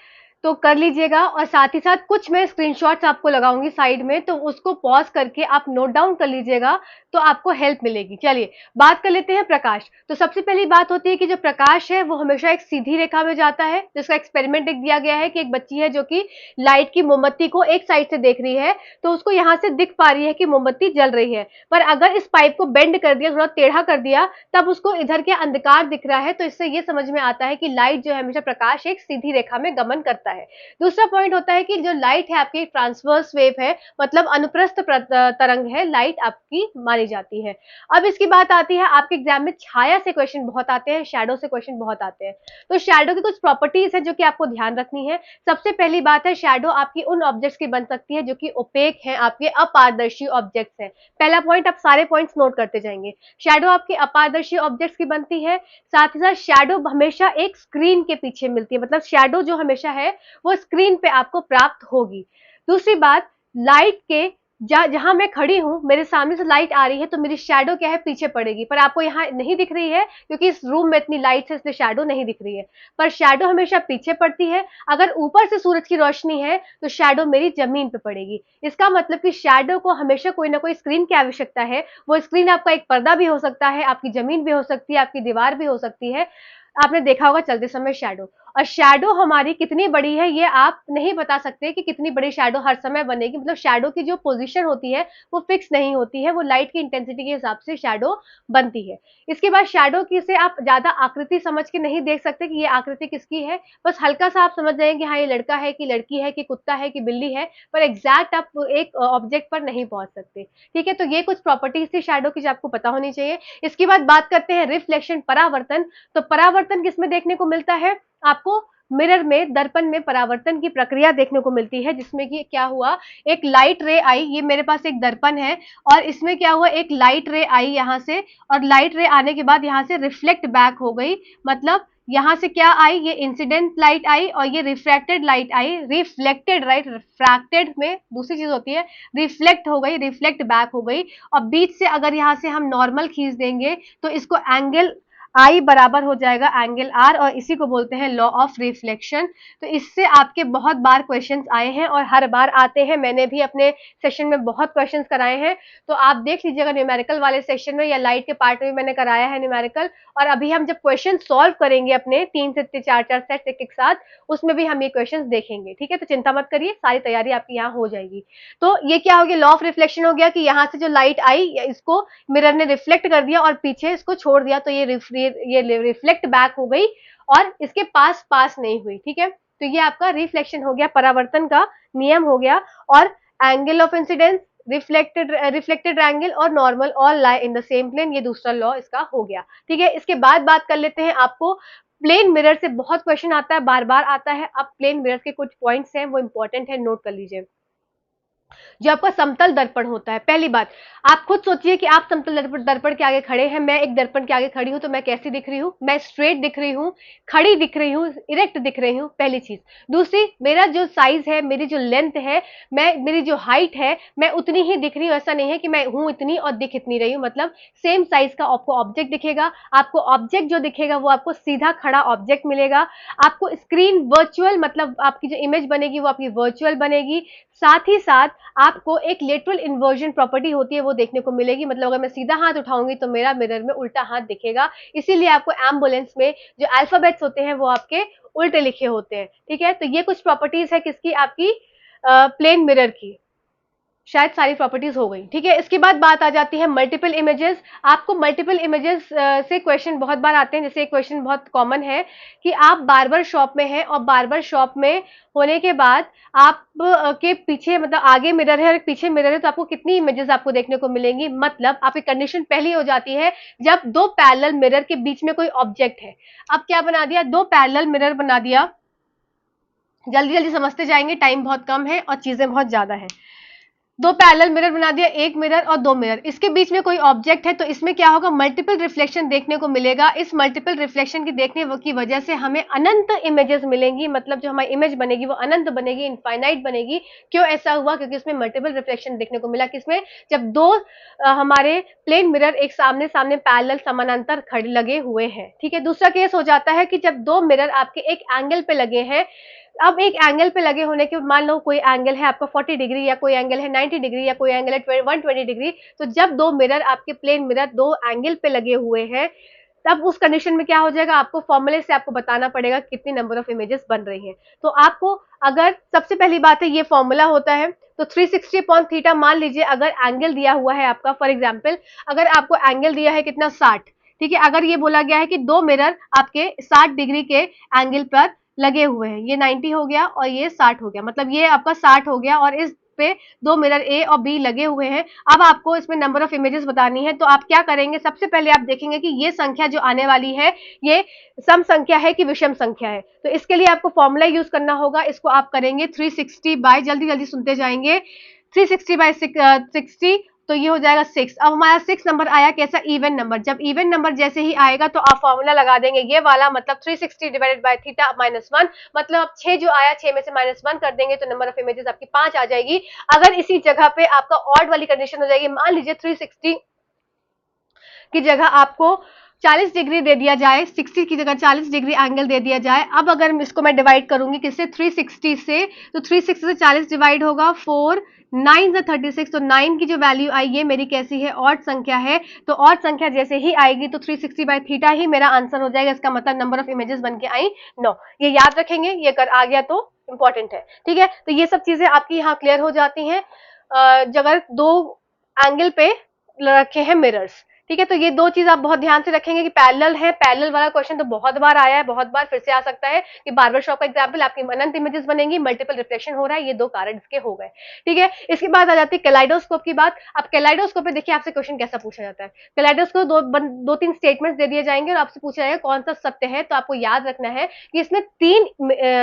तो कर लीजिएगा। और साथ ही साथ कुछ मैं स्क्रीनशॉट्स आपको लगाऊंगी साइड में, तो उसको पॉज करके आप नोट डाउन कर लीजिएगा, तो आपको हेल्प मिलेगी। चलिए बात कर लेते हैं प्रकाश। तो सबसे पहली बात होती है कि जो प्रकाश है वो हमेशा एक सीधी रेखा में जाता है। जिसका एक्सपेरिमेंट एक दिया गया है कि एक बच्ची है जो कि लाइट की मोमबत्ती को एक साइड से देख रही है, तो उसको यहाँ से दिख पा रही है कि मोमबत्ती जल रही है, पर अगर इस पाइप को बेंड कर दिया, थोड़ा टेढ़ा कर दिया, तब उसको इधर के अंधकार दिख रहा है। तो इससे ये समझ में आता है कि लाइट जो है हमेशा, प्रकाश एक सीधी रेखा में गमन करता है। दूसरा पॉइंट होता है कि जो लाइट है आपकी ट्रांसवर्स वेव है, मतलब अनुप्रस्थ तरंग है, लाइट आपकी मानी जाती है। अब इसकी बात आती है, आपके एग्जाम में छाया से क्वेश्चन बहुत आते हैं, शैडो से क्वेश्चन बहुत आते हैं। तो शैडो की कुछ प्रॉपर्टीज है जो कि आपको ध्यान रखनी है। सबसे पहली बात है, शैडो आपकी उन ऑब्जेक्ट्स की बन सकती है जो कि ओपेक है, आपके अपारदर्शी ऑब्जेक्ट्स हैं। पहला पॉइंट, आप सारे पॉइंट्स नोट करते जाएंगे। शैडो आपके अपारदर्शी ऑब्जेक्ट्स की बनती है। साथ ही साथ शैडो हमेशा एक स्क्रीन के पीछे मिलती है, मतलब शैडो जो हमेशा है वो स्क्रीन पे आपको प्राप्त होगी। दूसरी बात, लाइट के जहां मैं खड़ी हूं, मेरे सामने से लाइट आ रही है, तो मेरी शैडो क्या है, पीछे पड़ेगी, पर आपको यहाँ नहीं दिख रही है क्योंकि इस रूम में इतनी लाइट है, इसलिए शैडो नहीं दिख रही है, पर शैडो हमेशा पीछे पड़ती है। अगर ऊपर से सूरज की रोशनी है तो शैडो मेरी जमीन पे पड़ेगी। इसका मतलब कि शैडो को हमेशा कोई ना कोई स्क्रीन की आवश्यकता है। वो स्क्रीन आपका एक पर्दा भी हो सकता है, आपकी जमीन भी हो सकती है, आपकी दीवार भी हो सकती है। आपने देखा होगा चलते समय शैडो। और शैडो हमारी कितनी बड़ी है ये आप नहीं बता सकते कि कितनी बड़ी शैडो हर समय बनेगी, मतलब शैडो की जो पोजीशन होती है वो फिक्स नहीं होती है, वो लाइट की इंटेंसिटी के हिसाब से शैडो बनती है। इसके बाद शैडो की से आप ज्यादा आकृति समझ के नहीं देख सकते कि ये आकृति किसकी है, बस हल्का सा आप समझ जाएंगे हाँ ये लड़का है कि लड़की है कि कुत्ता है कि बिल्ली है, पर एग्जैक्ट आप एक ऑब्जेक्ट पर नहीं पहुंच सकते। ठीक है, तो ये कुछ प्रॉपर्टीज थी शैडो की जो आपको पता होनी चाहिए। इसके बाद बात करते हैं रिफ्लेक्शन, परावर्तन। तो परावर्तन किसमें देखने को मिलता है आपको? मिरर में, दर्पण में परावर्तन की प्रक्रिया देखने को मिलती है, जिसमें कि क्या हुआ, एक लाइट रे आई, ये मेरे पास एक दर्पण है और इसमें क्या हुआ, एक लाइट रे आई यहाँ से, और लाइट रे आने के बाद यहाँ से रिफ्लेक्ट बैक हो गई, मतलब यहाँ से क्या आई, ये इंसिडेंट लाइट आई और ये रिफ्रैक्टेड लाइट आई, रिफ्लेक्टेड, राइट, रिफ्रैक्टेड में दूसरी चीज होती है, रिफ्लेक्ट हो गई, रिफ्लेक्ट बैक हो गई, और बीच से अगर यहाँ से हम नॉर्मल खींच देंगे तो इसको एंगल आई बराबर हो जाएगा एंगल आर, और इसी को बोलते हैं लॉ ऑफ रिफ्लेक्शन। तो इससे आपके बहुत बार क्वेश्चंस आए हैं और हर बार आते हैं, मैंने भी अपने सेशन में बहुत क्वेश्चंस कराए हैं, तो आप देख लीजिएगा न्यूमेरिकल वाले सेशन में या लाइट के पार्ट में मैंने कराया है न्यूमेरिकल, और अभी हम जब क्वेश्चन सॉल्व करेंगे अपने 3 से 4 सेट एक साथ, उसमें भी हम ये क्वेश्चन देखेंगे। ठीक है, तो चिंता मत करिए, सारी तैयारी आपकी यहाँ हो जाएगी। तो ये क्या हो गया, लॉ ऑफ रिफ्लेक्शन हो गया कि यहाँ से जो लाइट आई इसको मिरर ने रिफ्लेक्ट कर दिया और पीछे इसको छोड़ दिया, तो ये रिफ्लेक्ट बैक हो गई और इसके पास नहीं हुई। ठीक है, तो ये आपका रिफ्लेक्शन हो गया, परावर्तन का नियम हो गया, और angle of incidence, reflected angle और normal all lie in the same plane, ये दूसरा लॉ इसका हो गया। ठीक है, इसके बाद बात कर लेते हैं, आपको प्लेन मिरर से बहुत क्वेश्चन आता है, बार बार आता है। अब प्लेन मिरर के कुछ पॉइंट्स हैं वो इंपॉर्टेंट है, नोट कर लीजिए। जो आपका समतल दर्पण होता है, पहली बात आप खुद सोचिए कि आप समतल दर्पण के आगे खड़े हैं, मैं एक दर्पण के आगे खड़ी हूं, तो मैं कैसी दिख रही हूं, मैं स्ट्रेट दिख रही हूं, खड़ी दिख रही हूं, इरेक्ट दिख रही हूं, पहली चीज। दूसरी, मेरा जो साइज है, मेरी जो लेंथ है, मेरी जो हाइट है, मैं उतनी ही दिख रही हूं, ऐसा नहीं है कि मैं हूं इतनी और दिख इतनी रही हूं, मतलब सेम साइज का आपको ऑब्जेक्ट दिखेगा। आपको ऑब्जेक्ट जो दिखेगा वो आपको सीधा खड़ा ऑब्जेक्ट मिलेगा। आपको स्क्रीन वर्चुअल, मतलब आपकी जो इमेज बनेगी वो आपकी वर्चुअल बनेगी। साथ ही साथ आपको एक लेटरल इन्वर्जन प्रॉपर्टी होती है वो देखने को मिलेगी, मतलब अगर मैं सीधा हाथ उठाऊंगी तो मेरा मिरर में उल्टा हाथ दिखेगा, इसीलिए आपको एम्बुलेंस में जो अल्फाबेट्स होते हैं वो आपके उल्टे लिखे होते हैं। ठीक है, तो ये कुछ प्रॉपर्टीज है किसकी, आपकी प्लेन मिरर की, शायद सारी प्रॉपर्टीज हो गई। ठीक है, इसके बाद बात आ जाती है मल्टीपल इमेजेस। आपको मल्टीपल इमेजेस से क्वेश्चन बहुत बार आते हैं, जैसे एक क्वेश्चन बहुत कॉमन है कि आप बार्बर शॉप में हैं और बार्बर शॉप में होने के बाद आप के पीछे, मतलब आगे मिरर है और पीछे मिरर है, तो आपको कितनी इमेजेस आपको देखने को मिलेंगी, मतलब आपकी कंडीशन पहली हो जाती है जब दो पैरेलल मिरर के बीच में कोई ऑब्जेक्ट है। अब क्या बना दिया, दो पैरेलल मिरर बना दिया, जल्दी जल्दी समझते जाएंगे, टाइम बहुत कम है और चीजें बहुत ज्यादा है। दो पैरेलल मिरर बना दिया, एक मिरर और दो मिरर, इसके बीच में कोई ऑब्जेक्ट है, तो इसमें क्या होगा, मल्टीपल रिफ्लेक्शन देखने को मिलेगा। इस मल्टीपल रिफ्लेक्शन की देखने की वजह से हमें अनंत इमेजेस मिलेंगी, मतलब जो हमारी इमेज बनेगी वो अनंत बनेगी, इनफाइनाइट बनेगी। क्यों ऐसा हुआ, क्योंकि इसमें मल्टीपल रिफ्लेक्शन देखने को मिला, किसमें, जब दो हमारे प्लेन मिरर एक सामने सामने पैरेलल समानांतर खड़े लगे हुए हैं। ठीक है, दूसरा केस हो जाता है कि जब दो मिरर आपके एक एंगल पे लगे हैं। अब एक एंगल पे लगे होने के, मान लो कोई एंगल है आपका 40 डिग्री या कोई एंगल है 90 डिग्री या कोई एंगल है 120 डिग्री, तो जब दो मिरर आपके प्लेन मिरर दो एंगल पे लगे हुए हैं, तब उस कंडीशन में क्या हो जाएगा, आपको फॉर्मूले से आपको बताना पड़ेगा कितनी नंबर ऑफ इमेजेस बन रही हैं। तो आपको, अगर सबसे पहली बात है ये फॉर्मूला होता है, तो 360 मान लीजिए अगर एंगल दिया हुआ है आपका, फॉर एग्जाम्पल अगर आपको एंगल दिया है कितना 60, ठीक है, अगर ये बोला गया है कि दो मिरर आपके 60 डिग्री के एंगल पर लगे हुए हैं, ये 90 हो गया और ये 60 हो गया, मतलब ये आपका 60 हो गया और इस पे दो मिरर ए और बी लगे हुए हैं। अब आपको इसमें नंबर ऑफ इमेजेस बतानी है, तो आप क्या करेंगे, सबसे पहले आप देखेंगे कि ये संख्या जो आने वाली है ये सम संख्या है कि विषम संख्या है, तो इसके लिए आपको फॉर्मूला यूज करना होगा। इसको आप करेंगे 360 बाय, जल्दी जल्दी सुनते जाएंगे, 360 बाय 60, तो ये हो जाएगा 6। अब हमारा 6 नंबर आया कैसा, इवन नंबर। जब इवन नंबर जैसे ही आएगा तो आप फॉर्मूला लगा देंगे ये वाला, मतलब 360 डिवाइडेड बाय थीटा -1, मतलब अब 6 जो आया 6 में से -1 कर देंगे तो नंबर ऑफ इमेजेस आपकी 5 आ जाएगी। अगर इसी जगह पे आपका ऑड वाली कंडीशन हो जाएगी, मान लीजिए 360 की जगह आपको 40 डिग्री दे दिया जाए, 60 की जगह 40 डिग्री एंगल दे दिया जाए। अब अगर इसको मैं डिवाइड करूंगी किससे, 360 से, तो 360 से 40 डिवाइड होगा 4, 9 से 36, तो 9 की जो वैल्यू आई ये मेरी कैसी है, ऑड संख्या है। तो ऑड संख्या जैसे ही आएगी तो 360 बाई थीटा ही मेरा आंसर हो जाएगा। इसका मतलब नंबर ऑफ इमेजेस बन के आई 9। ये याद रखेंगे, ये अगर आ गया तो इंपॉर्टेंट है, ठीक है। तो ये सब चीजें आपकी यहाँ क्लियर हो जाती हैं अगर दो एंगल पे रखे हैं मिरर्स, ठीक है। तो ये दो चीज आप बहुत ध्यान से रखेंगे कि पैरेलल है। पैरेलल वाला क्वेश्चन तो बहुत बार आया है, बहुत बार फिर से आ सकता है कि बार्बर शॉप का एग्जांपल, आपकी अनंत इमेजेस बनेंगी, मल्टीपल रिफ्लेक्शन हो रहा है, ये दो कारण इसके हो गए, ठीक है। इसके बाद आ जाती है कैलाइडोस्कोप की बात। अब कैलाइडोस्कोप पे देखिए आपसे क्वेश्चन कैसा पूछा जाता है। कैलाइडोस्कोप दो तीन स्टेटमेंट्स दे दिए जाएंगे और आपसे पूछा जाएगा कौन सा सत्य है। तो आपको याद रखना है कि इसमें 3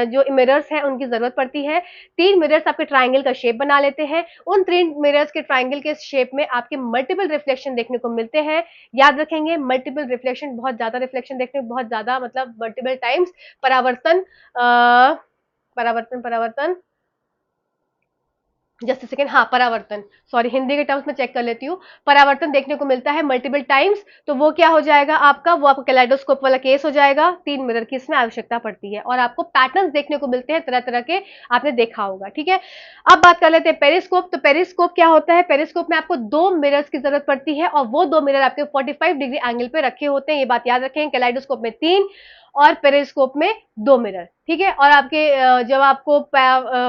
जो मिरर्स हैं उनकी जरूरत पड़ती है। 3 मिरर्स आपके ट्राइंगल का शेप बना लेते हैं। उन 3 मिरर्स के ट्राइंगल के शेप में आपके मल्टीपल रिफ्लेक्शन देखने को मिलते हैं। याद रखेंगे मल्टीपल रिफ्लेक्शन, बहुत ज्यादा रिफ्लेक्शन देखने को, बहुत ज्यादा मतलब मल्टीपल टाइम्स परावर्तन, परावर्तन जस्ट सेकेंड, हाँ परावर्तन, सॉरी हिंदी के टर्म्स में चेक कर लेती हूँ। परावर्तन देखने को मिलता है मल्टीपल टाइम्स, तो वो क्या हो जाएगा आपका, वो आपका कैलाइडोस्कोप वाला केस हो जाएगा। 3 मिरर की इसमें आवश्यकता पड़ती है और आपको पैटर्न्स देखने को मिलते हैं तरह तरह के, आपने देखा होगा, ठीक है। अब बात कर लेते हैं पेरिस्कोप। तो पेरिस्कोप क्या होता है, पेरिस्कोप में आपको 2 मिरर्स की जरूरत पड़ती है और वो 2 मिरर आपके 45 डिग्री एंगल पे रखे होते हैं। ये बात याद रखें, कैलाइडोस्कोप में 3 और पेरिस्कोप में 2 मिरर, ठीक है। और आपके जब आपको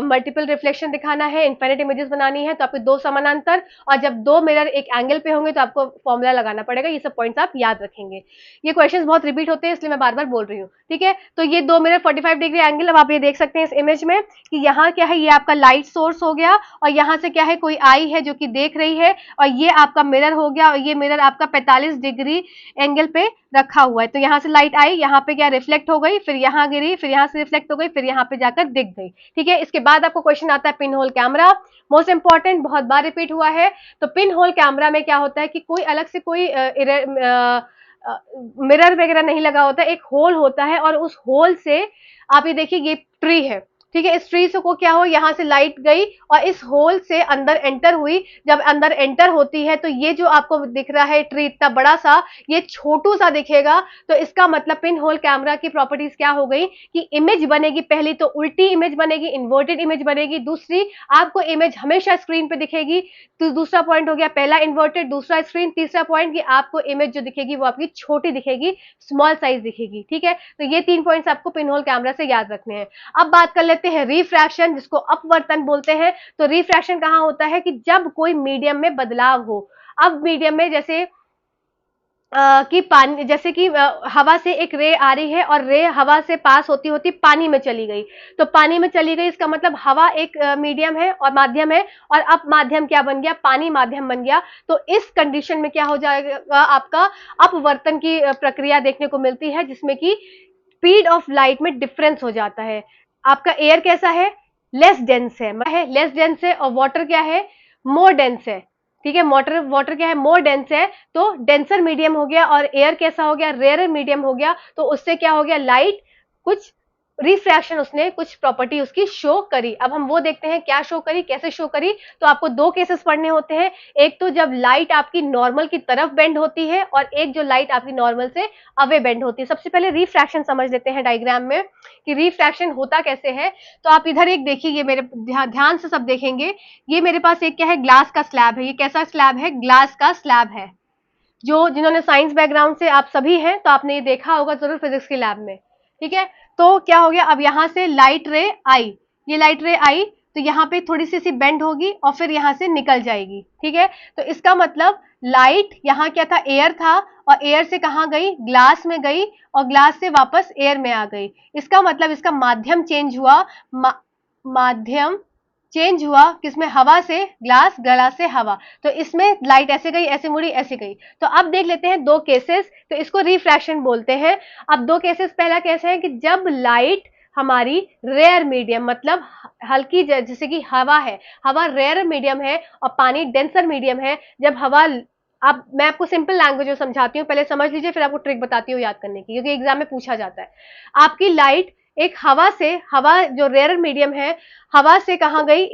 मल्टीपल रिफ्लेक्शन दिखाना है, इनफाइनाइट इमेजेस बनानी है, तो आपके 2 समानांतर, और जब 2 मिरर एक एंगल पे होंगे तो आपको फॉर्मूला लगाना पड़ेगा। ये सब पॉइंट्स आप याद रखेंगे। ये क्वेश्चंस बहुत रिपीट होते हैं इसलिए मैं बार बार बोल रही हूँ, ठीक है। तो ये 2 मिरर 45 डिग्री एंगल, अब आप ये देख सकते हैं इस इमेज में कि यहाँ क्या है, ये आपका लाइट सोर्स हो गया और यहाँ से क्या है, कोई आई है जो कि देख रही है, और ये आपका मिरर हो गया और ये मिरर आपका 45 डिग्री एंगल पे रखा हुआ है। तो यहाँ से लाइट आई, यहाँ पे क्या रिफ्लेक्ट हो गई, फिर यहाँ गिरी, फिर यहाँ से रिफ्लेक्ट हो गई, फिर यहाँ पे जाकर दिख गई, ठीक है। इसके बाद आपको क्वेश्चन आता है pin hole camera, most important, बहुत बार रिपीट हुआ है। तो पिन होल कैमरा में क्या होता है कि कोई अलग से कोई मिरर वगैरह नहीं लगा होता, एक होल होता है और उस होल से आप ये देखिए, ये ट्री है, ठीक है। इस ट्री से को क्या हो, यहाँ से लाइट गई और इस होल से अंदर एंटर हुई। जब अंदर एंटर होती है तो ये जो आपको दिख रहा है ट्री इतना बड़ा सा, ये छोटू सा दिखेगा। तो इसका मतलब पिन होल कैमरा की प्रॉपर्टीज क्या हो गई कि इमेज बनेगी, पहली तो उल्टी इमेज बनेगी, इन्वर्टेड इमेज बनेगी, दूसरी आपको इमेज हमेशा स्क्रीन पे दिखेगी। तो दूसरा पॉइंट हो गया, पहला इन्वर्टेड, दूसरा स्क्रीन, तीसरा पॉइंट कि आपको इमेज जो दिखेगी वो आपकी छोटी दिखेगी, स्मॉल साइज दिखेगी, ठीक है। तो ये 3 पॉइंट्स आपको पिन होल कैमरा से याद रखने हैं। अब बात कर लेते हैं रिफ्रैक्शन, जिसको अपवर्तन बोलते हैं। तो रिफ्रैक्शन कहां होता है कि जब कोई मीडियम में बदलाव हो। अब मीडियम में जैसे कि पानी, जैसे कि हवा से एक रे आ रही है और रे हवा से पास होती होती पानी में चली गई। तो पानी में चली गई, इसका मतलब हवा एक मीडियम है और माध्यम है, और अब माध्यम क्या बन गया, पानी माध्यम बन गया। तो इस कंडीशन में क्या हो जाएगा, आपका अपवर्तन की प्रक्रिया देखने को मिलती है, जिसमें कि स्पीड ऑफ लाइट में डिफरेंस हो जाता है। आपका एयर कैसा है, लेस डेंस है, लेस डेंस है, और वाटर क्या है, मोर डेंस है, ठीक है। वाटर क्या है, मोर डेंस है, तो डेंसर मीडियम हो गया। और एयर कैसा हो गया, रेयर मीडियम हो गया। तो उससे क्या हो गया, लाइट कुछ रिफ्रैक्शन, उसने कुछ प्रॉपर्टी उसकी शो करी। अब हम वो देखते हैं क्या शो करी, कैसे शो करी। तो आपको 2 केसेस पढ़ने होते हैं, एक तो जब लाइट आपकी नॉर्मल की तरफ बेंड होती है, और एक जो लाइट आपकी नॉर्मल से अवे बेंड होती है। सबसे पहले रिफ्रैक्शन समझ लेते हैं डायग्राम में कि रिफ्रैक्शन होता कैसे है। तो आप इधर एक देखिए, ये मेरे ध्यान से सब देखेंगे। ये मेरे पास एक क्या है, ग्लास का स्लैब है। ये कैसा स्लैब है, ग्लास का स्लैब है। जो जिन्होंने साइंस बैकग्राउंड से आप सभी हैं, तो आपने ये देखा होगा जरूर फिजिक्स की लैब में, ठीक है। तो क्या हो गया, अब यहां से लाइट रे आई, ये लाइट रे आई, तो यहाँ पे थोड़ी सी बेंड होगी और फिर यहां से निकल जाएगी, ठीक है। तो इसका मतलब लाइट यहाँ क्या था, एयर था, और एयर से कहाँ गई, ग्लास में गई, और ग्लास से वापस एयर में आ गई। इसका मतलब इसका माध्यम चेंज हुआ, माध्यम चेंज हुआ, किसमें, हवा से ग्लास, ग्लास से हवा। तो इसमें लाइट ऐसे गई, ऐसे मुड़ी, ऐसे गई। तो अब देख लेते हैं 2 केसेस, तो इसको रिफ्रैक्शन बोलते हैं। अब 2 केसेस, पहला केस है कि जब लाइट हमारी रेयर मीडियम, मतलब हल्की, जैसे कि हवा है, हवा रेयर मीडियम है और पानी डेंसर मीडियम है। जब हवा, अब मैं आपको सिंपल लैंग्वेज में समझाती हूँ, पहले समझ लीजिए, फिर आपको ट्रिक बताती हूँ याद करने की, क्योंकि एग्जाम में पूछा जाता है। आपकी लाइट एक हवा से, हवा जो रेयर मीडियम है, हवा से कहाँ गई,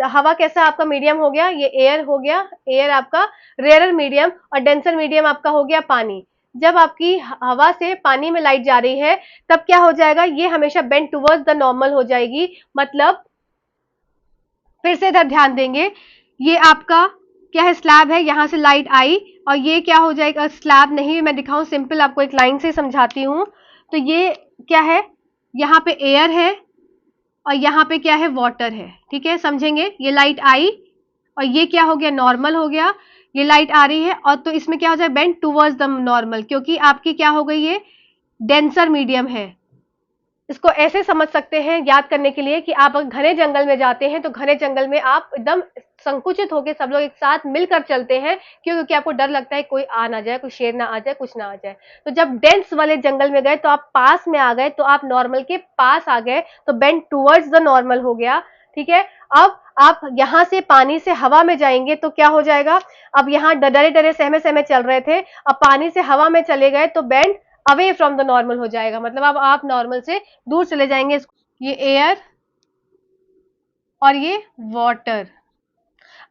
हवा कैसा आपका मीडियम हो गया, ये एयर हो गया, एयर आपका रेयर मीडियम, और डेंसर मीडियम आपका हो गया पानी। जब आपकी हवा से पानी में लाइट जा रही है तब क्या हो जाएगा, ये हमेशा बेंड टुवर्ड्स द नॉर्मल हो जाएगी। मतलब फिर से इधर ध्यान देंगे, ये आपका क्या है, स्लैब है, यहां से लाइट आई और ये क्या हो जाएगा, स्लैब नहीं, मैं दिखाऊं सिंपल आपको एक लाइन से समझाती हूं। तो ये क्या है, यहाँ पे एयर है और यहाँ पे क्या है, वाटर है, ठीक है, समझेंगे। ये लाइट आई और ये क्या हो गया, नॉर्मल हो गया, ये लाइट आ रही है और तो इसमें क्या हो जाए, बेंड टुवर्ड्स द नॉर्मल, क्योंकि आपकी क्या हो गई, ये डेंसर मीडियम है। इसको ऐसे समझ सकते हैं याद करने के लिए कि आप घने जंगल में जाते हैं तो घने जंगल में आप एकदम संकुचित होकर सब लोग एक साथ मिलकर चलते हैं, क्यों, क्योंकि आपको डर लगता है कोई आ ना जाए, कोई शेर ना आ जाए, कुछ ना आ जाए। तो जब डेंस वाले जंगल में गए तो आप पास में आ गए, तो आप नॉर्मल के पास आ गए, तो बेंड टुवर्ड्स द नॉर्मल हो गया, ठीक है। अब आप यहां से पानी से हवा में जाएंगे तो क्या हो जाएगा, अब यहाँ डरे डरे सहमे सहमे चल रहे थे, अब पानी से हवा में चले गए तो bend away from the normal हो जाएगा, मतलब अब आप नॉर्मल से दूर चले जाएंगे। ये एयर और ये वाटर,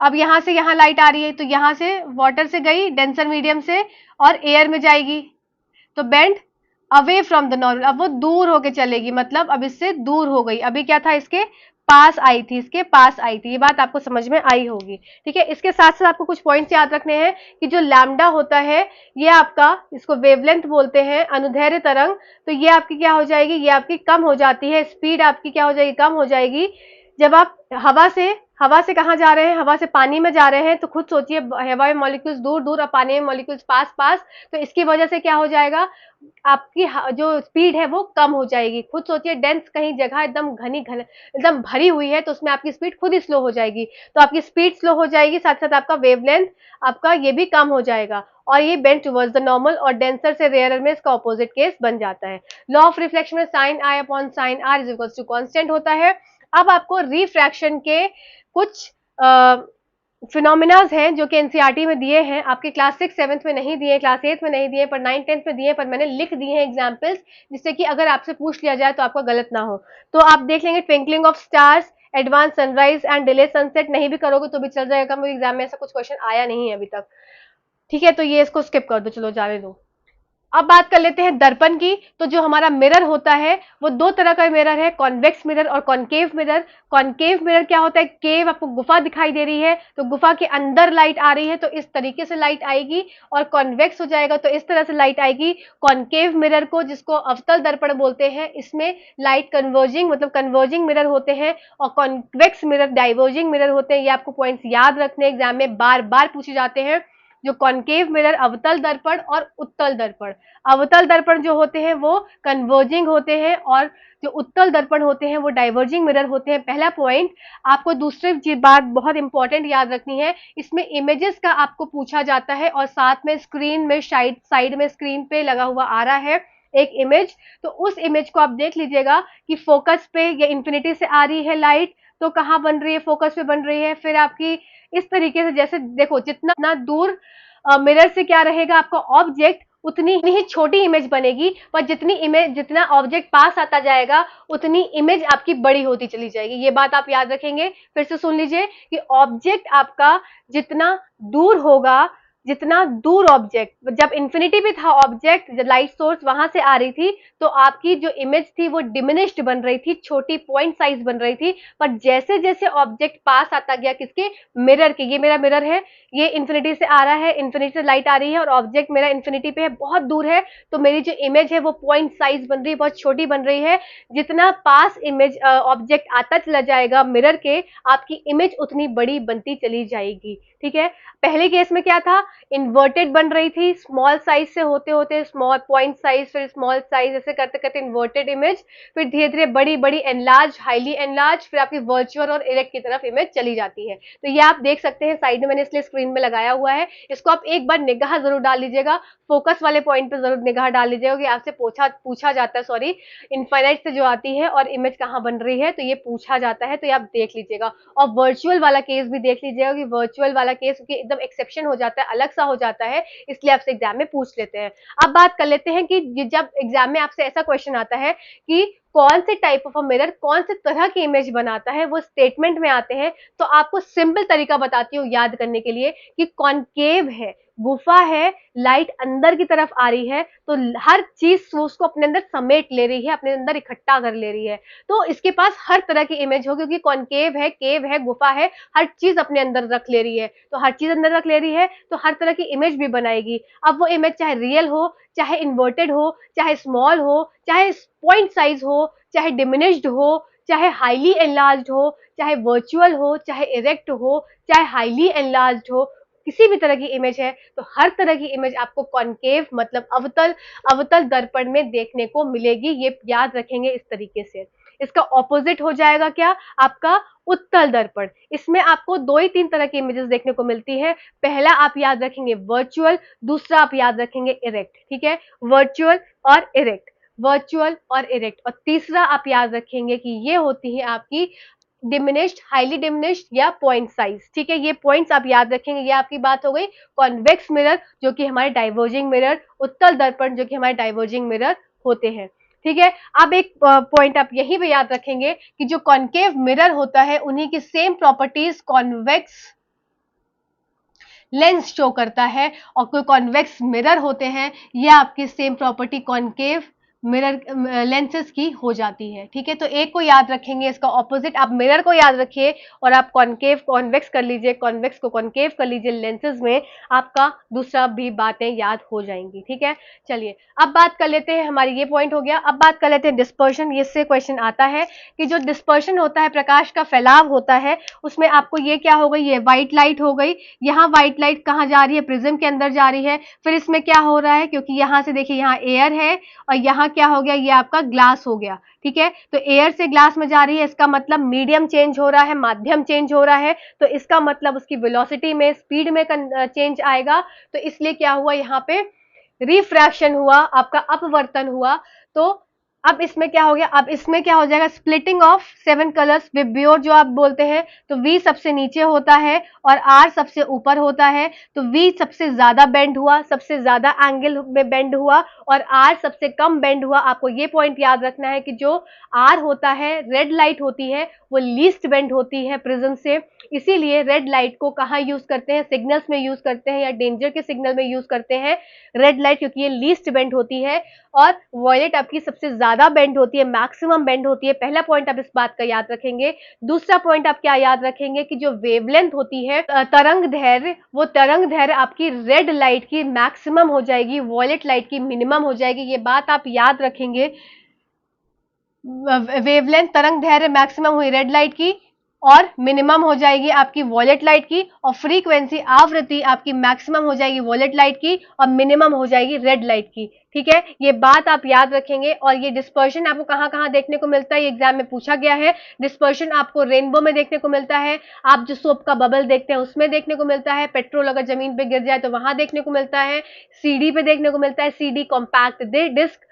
अब यहां से यहां लाइट आ रही है तो यहां से वाटर से गई डेंसर मीडियम से और एयर में जाएगी, तो bend away from the normal, अब वो दूर होके चलेगी, मतलब अब इससे दूर हो गई, अभी क्या था, इसके पास आई थी, इसके पास आई थी। ये बात आपको समझ में आई होगी, ठीक है। इसके साथ साथ आपको कुछ पॉइंट्स याद रखने हैं कि जो लैम्डा होता है ये आपका, इसको वेवलेंथ बोलते हैं, अनुदैर्ध्य तरंग, तो ये आपकी क्या हो जाएगी, ये आपकी कम हो जाती है, स्पीड आपकी क्या हो जाएगी, कम हो जाएगी। जब आप हवा से कहाँ जा रहे हैं, हवा से पानी में जा रहे हैं, तो खुद सोचिए, हवा में मॉलिक्यूल्स दूर दूर और पानी में मॉलिक्यूल्स पास पास, तो इसकी वजह से क्या हो जाएगा, आपकी जो स्पीड है वो कम हो जाएगी। खुद सोचिए, डेंस कहीं जगह एकदम घनी घन एकदम भरी हुई है तो उसमें आपकी स्पीड खुद ही स्लो हो जाएगी, तो आपकी स्पीड स्लो हो जाएगी, साथ साथ आपका वेवलेंथ आपका ये भी कम हो जाएगा और ये बेंड टुवर्ड्स द नॉर्मल, और डेंसर से रेयरर में इसका ऑपोजिट केस बन जाता है। लॉ ऑफ रिफ्लेक्शन में sine I upon sine R is equal to constant होता है। अब आपको रिफ्रैक्शन के कुछ फिनोमिनाज हैं जो कि एनसीईआरटी में दिए हैं, आपके क्लास 6 7th में नहीं दिए, क्लास 8th में नहीं दिए, पर 9 10th में दिए, पर मैंने लिख दिए हैं एग्जाम्पल्स, जिससे कि अगर आपसे पूछ लिया जाए तो आपका गलत ना हो। तो आप देख लेंगे, twinkling of stars, advance sunrise and delay sunset, नहीं भी करोगे तो भी चल जाएगा, मेरे एग्जाम में ऐसा कुछ क्वेश्चन आया नहीं है अभी तक, ठीक है। तो ये इसको स्किप कर दो, चलो जाने दो। अब बात कर लेते हैं दर्पण की। तो जो हमारा मिरर होता है वो दो तरह का मिरर है, कॉन्वेक्स मिरर और कॉनकेव मिरर। कॉनकेव मिरर क्या होता है, केव आपको गुफा दिखाई दे रही है तो गुफा के अंदर लाइट आ रही है तो इस तरीके से लाइट आएगी, और कॉन्वेक्स हो जाएगा तो इस तरह से लाइट आएगी। कॉनकेव मिरर को, जिसको अवतल दर्पण बोलते हैं, इसमें लाइट कन्वर्जिंग, मतलब कन्वर्जिंग मिरर होते हैं, और कॉन्वेक्स मिरर डाइवर्जिंग मिरर होते हैं। ये आपको पॉइंट्स याद रखने, एग्जाम में बार बार पूछे जाते हैं। जो कॉनकेव मिरर, अवतल दर्पण और उत्तल दर्पण, अवतल दर्पण जो होते हैं वो कन्वर्जिंग होते हैं और जो उत्तल दर्पण होते हैं वो डाइवर्जिंग मिरर होते हैं। पहला पॉइंट आपको, दूसरी बात बहुत इंपॉर्टेंट याद रखनी है, इसमें इमेजेस का आपको पूछा जाता है और साथ में स्क्रीन में साइड में स्क्रीन पे लगा हुआ आ रहा है एक इमेज, तो उस इमेज को आप देख लीजिएगा कि फोकस पे या इंफिनिटी से आ रही है लाइट, तो कहाँ बन रही है, फोकस पे बन रही है। फिर आपकी इस तरीके से, जैसे देखो जितना दूर मिरर से क्या रहेगा आपका ऑब्जेक्ट, उतनी ही छोटी इमेज बनेगी, पर जितना ऑब्जेक्ट पास आता जाएगा उतनी इमेज आपकी बड़ी होती चली जाएगी। ये बात आप याद रखेंगे, फिर से सुन लीजिए कि ऑब्जेक्ट आपका जितना दूर होगा, जितना दूर ऑब्जेक्ट, जब इंफिनिटी पे था ऑब्जेक्ट, लाइट सोर्स वहां से आ रही थी, तो आपकी जो इमेज थी वो डिमिनिश्ड बन रही थी, छोटी पॉइंट साइज बन रही थी। पर जैसे जैसे ऑब्जेक्ट पास आता गया, किसके, मिरर के, ये मेरा मिरर है, ये इंफिनिटी से आ रहा है, इंफिनिटी से लाइट आ रही है और ऑब्जेक्ट मेरा इंफिनिटी पे है, बहुत दूर है, तो मेरी जो इमेज है वो पॉइंट साइज बन रही है, बहुत छोटी बन रही है। जितना पास इमेज ऑब्जेक्ट आता चला जाएगा मिरर के, आपकी इमेज उतनी बड़ी बनती चली जाएगी, ठीक है। पहले केस में क्या था, इन्वर्टेड बन रही थी, स्मॉल साइज से होते होते स्मॉल पॉइंट साइज, फिर स्मॉल साइज, ऐसे करते करते इन्वर्टेड इमेज, फिर धीरे धीरे बड़ी बड़ी एनलार्ज, हाईली एनलार्ज, फिर आपकी वर्चुअल और इरेक्ट की तरफ इमेज चली जाती है। तो ये आप देख सकते हैं, साइड में मैंने इसलिए स्क्रीन में लगाया हुआ है, इसको आप एक बार निगाह जरूर डाल लीजिएगा, फोकस वाले पॉइंट पे जरूर निगाह डाल लीजिएगा कि आपसे पूछा जाता है, सॉरी, इनफाइनाइट से जो आती है और इमेज कहाँ बन रही है, तो ये पूछा जाता है, तो ये आप देख लीजिएगा। और वर्चुअल वाला केस भी देख लीजिएगा कि वर्चुअल वाला केस एकदम एक्सेप्शन हो जाता है, अलग सा हो जाता है, इसलिए आपसे एग्जाम में पूछ लेते हैं। अब बात कर लेते हैं कि जब एग्जाम में आपसे ऐसा क्वेश्चन आता है कि कौन से टाइप ऑफ मिरर कौन से तरह की इमेज बनाता है, वो स्टेटमेंट में आते हैं, तो आपको सिंपल तरीका बताती हूँ याद करने के लिए कि कॉनकेव है, गुफा है, लाइट अंदर की तरफ आ रही है, तो हर चीज उसको अपने अंदर समेट ले रही है, अपने अंदर इकट्ठा कर ले रही है। तो इसके पास हर तरह की इमेज हो, क्योंकि कॉनकेव है, केव है, गुफा है, हर चीज अपने अंदर रख ले रही है। तो हर चीज अंदर रख ले रही है तो हर तरह की इमेज भी बनाएगी। अब वो इमेज चाहे रियल हो, चाहे इन्वर्टेड हो, चाहे स्मॉल हो, चाहे पॉइंट साइज हो, चाहे डिमिनिश्ड हो, चाहे हाईली एनलार्ज्ड हो, चाहे वर्चुअल हो, चाहे इरेक्ट हो, चाहे हाईली एनलार्ज्ड हो, किसी भी तरह की इमेज है, तो हर तरह की इमेज आपको कॉनकेव मतलब अवतल अवतल दर्पण में देखने को मिलेगी। ये याद रखेंगे इस तरीके से। इसका ऑपोजिट हो जाएगा क्या, आपका उत्तल दर्पण। इसमें आपको 2 ही 3 तरह की इमेजेस देखने को मिलती है। पहला आप याद रखेंगे वर्चुअल, दूसरा आप याद रखेंगे इरेक्ट। ठीक है, वर्चुअल और इरेक्ट, वर्चुअल और इरेक्ट। और तीसरा आप याद रखेंगे कि ये होती है आपकी डिमिनिश्ड, हाईली डिमिनिश्ड या पॉइंट साइज। ठीक है, ये पॉइंट्स आप याद रखेंगे। ये आपकी बात हो गई कॉन्वेक्स मिरर जो कि हमारे डाइवर्जिंग मिरर, उत्तल दर्पण जो कि हमारे डाइवर्जिंग मिरर होते हैं। ठीक है, अब एक पॉइंट आप यही भी याद रखेंगे कि जो कॉन्केव मिरर होता है उन्हीं की same properties convex lens show करता है, और कोई कॉन्वेक्स मिरर होते हैं ये आपकी same property concave mirror lenses की हो जाती है। ठीक है, तो एक को याद रखेंगे, इसका ऑपोजिट आप मिरर को याद रखिए और आप कॉन्केव कॉन्वेक्स कर लीजिए, कॉन्वेक्स को कॉन्केव कर लीजिए लेंसेज में, आपका दूसरा भी बातें याद हो जाएंगी। ठीक है, चलिए अब बात कर लेते हैं, हमारी ये पॉइंट हो गया। अब बात कर लेते हैं डिस्पर्शन। इससे क्वेश्चन आता है कि जो डिस्पर्शन होता है, प्रकाश का फैलाव होता है, उसमें आपको ये क्या हो गई, ये व्हाइट लाइट हो गई। यहाँ व्हाइट लाइट कहाँ जा रही है, प्रिज्म के अंदर जा रही है। फिर इसमें क्या हो रहा है, क्योंकि यहाँ से देखिए यहाँ एयर है और यहाँ क्या हो गया, ये आपका ग्लास हो गया। ठीक है, तो एयर से ग्लास में जा रही है, इसका मतलब मीडियम चेंज हो रहा है, माध्यम चेंज हो रहा है, तो इसका मतलब उसकी वेलोसिटी में, स्पीड में चेंज आएगा। तो इसलिए क्या हुआ, यहाँ पे रिफ्रैक्शन हुआ, आपका अपवर्तन हुआ। तो अब इसमें क्या हो गया, अब इसमें क्या हो जाएगा, स्प्लिटिंग ऑफ 7 कलर्स विब्योर जो आप बोलते हैं। तो V सबसे नीचे होता है और R सबसे ऊपर होता है। तो V सबसे ज्यादा बेंड हुआ, सबसे ज्यादा एंगल में बेंड हुआ, और R सबसे कम बेंड हुआ। आपको ये पॉइंट याद रखना है कि जो R होता है, रेड लाइट होती है, वो लीस्ट बेंड होती है प्रिज्म से। इसीलिए रेड लाइट को कहाँ यूज करते हैं, सिग्नल्स में यूज करते हैं या डेंजर के सिग्नल में यूज करते हैं रेड लाइट, क्योंकि ये लीस्ट बेंड होती है। और वॉयलेट आपकी सबसे ज्यादा बेंड होती है, मैक्सिमम बेंड होती है। पहला पॉइंट आप इस बात का याद रखेंगे। दूसरा पॉइंट आप क्या याद रखेंगे कि जो वेवलेंथ होती है, तरंग दैर्घ्य, वो तरंग दैर्घ्य आपकी रेड लाइट की मैक्सिमम हो जाएगी, वॉयलेट लाइट की मिनिमम हो जाएगी। ये बात आप याद रखेंगे। वेवलेंथ, तरंग दैर्घ्य मैक्सिमम हुई रेड लाइट की और मिनिमम हो जाएगी आपकी वॉयलेट लाइट की, और फ्रीक्वेंसी, आवृत्ति आपकी मैक्सिमम हो जाएगी वॉयलेट लाइट की और मिनिमम हो जाएगी रेड लाइट की। ठीक है, ये बात आप याद रखेंगे। और ये डिस्पर्शन आपको कहाँ कहाँ देखने को मिलता है, ये एग्जाम में पूछा गया है। डिस्पर्शन आपको रेनबो में देखने को मिलता है, आप जो सोप का बबल देखते हैं उसमें देखने को मिलता है, पेट्रोल अगर जमीन पे गिर जाए तो वहां देखने को मिलता है, सीडी पे देखने को मिलता है, सीडी कॉम्पैक्ट डिस्क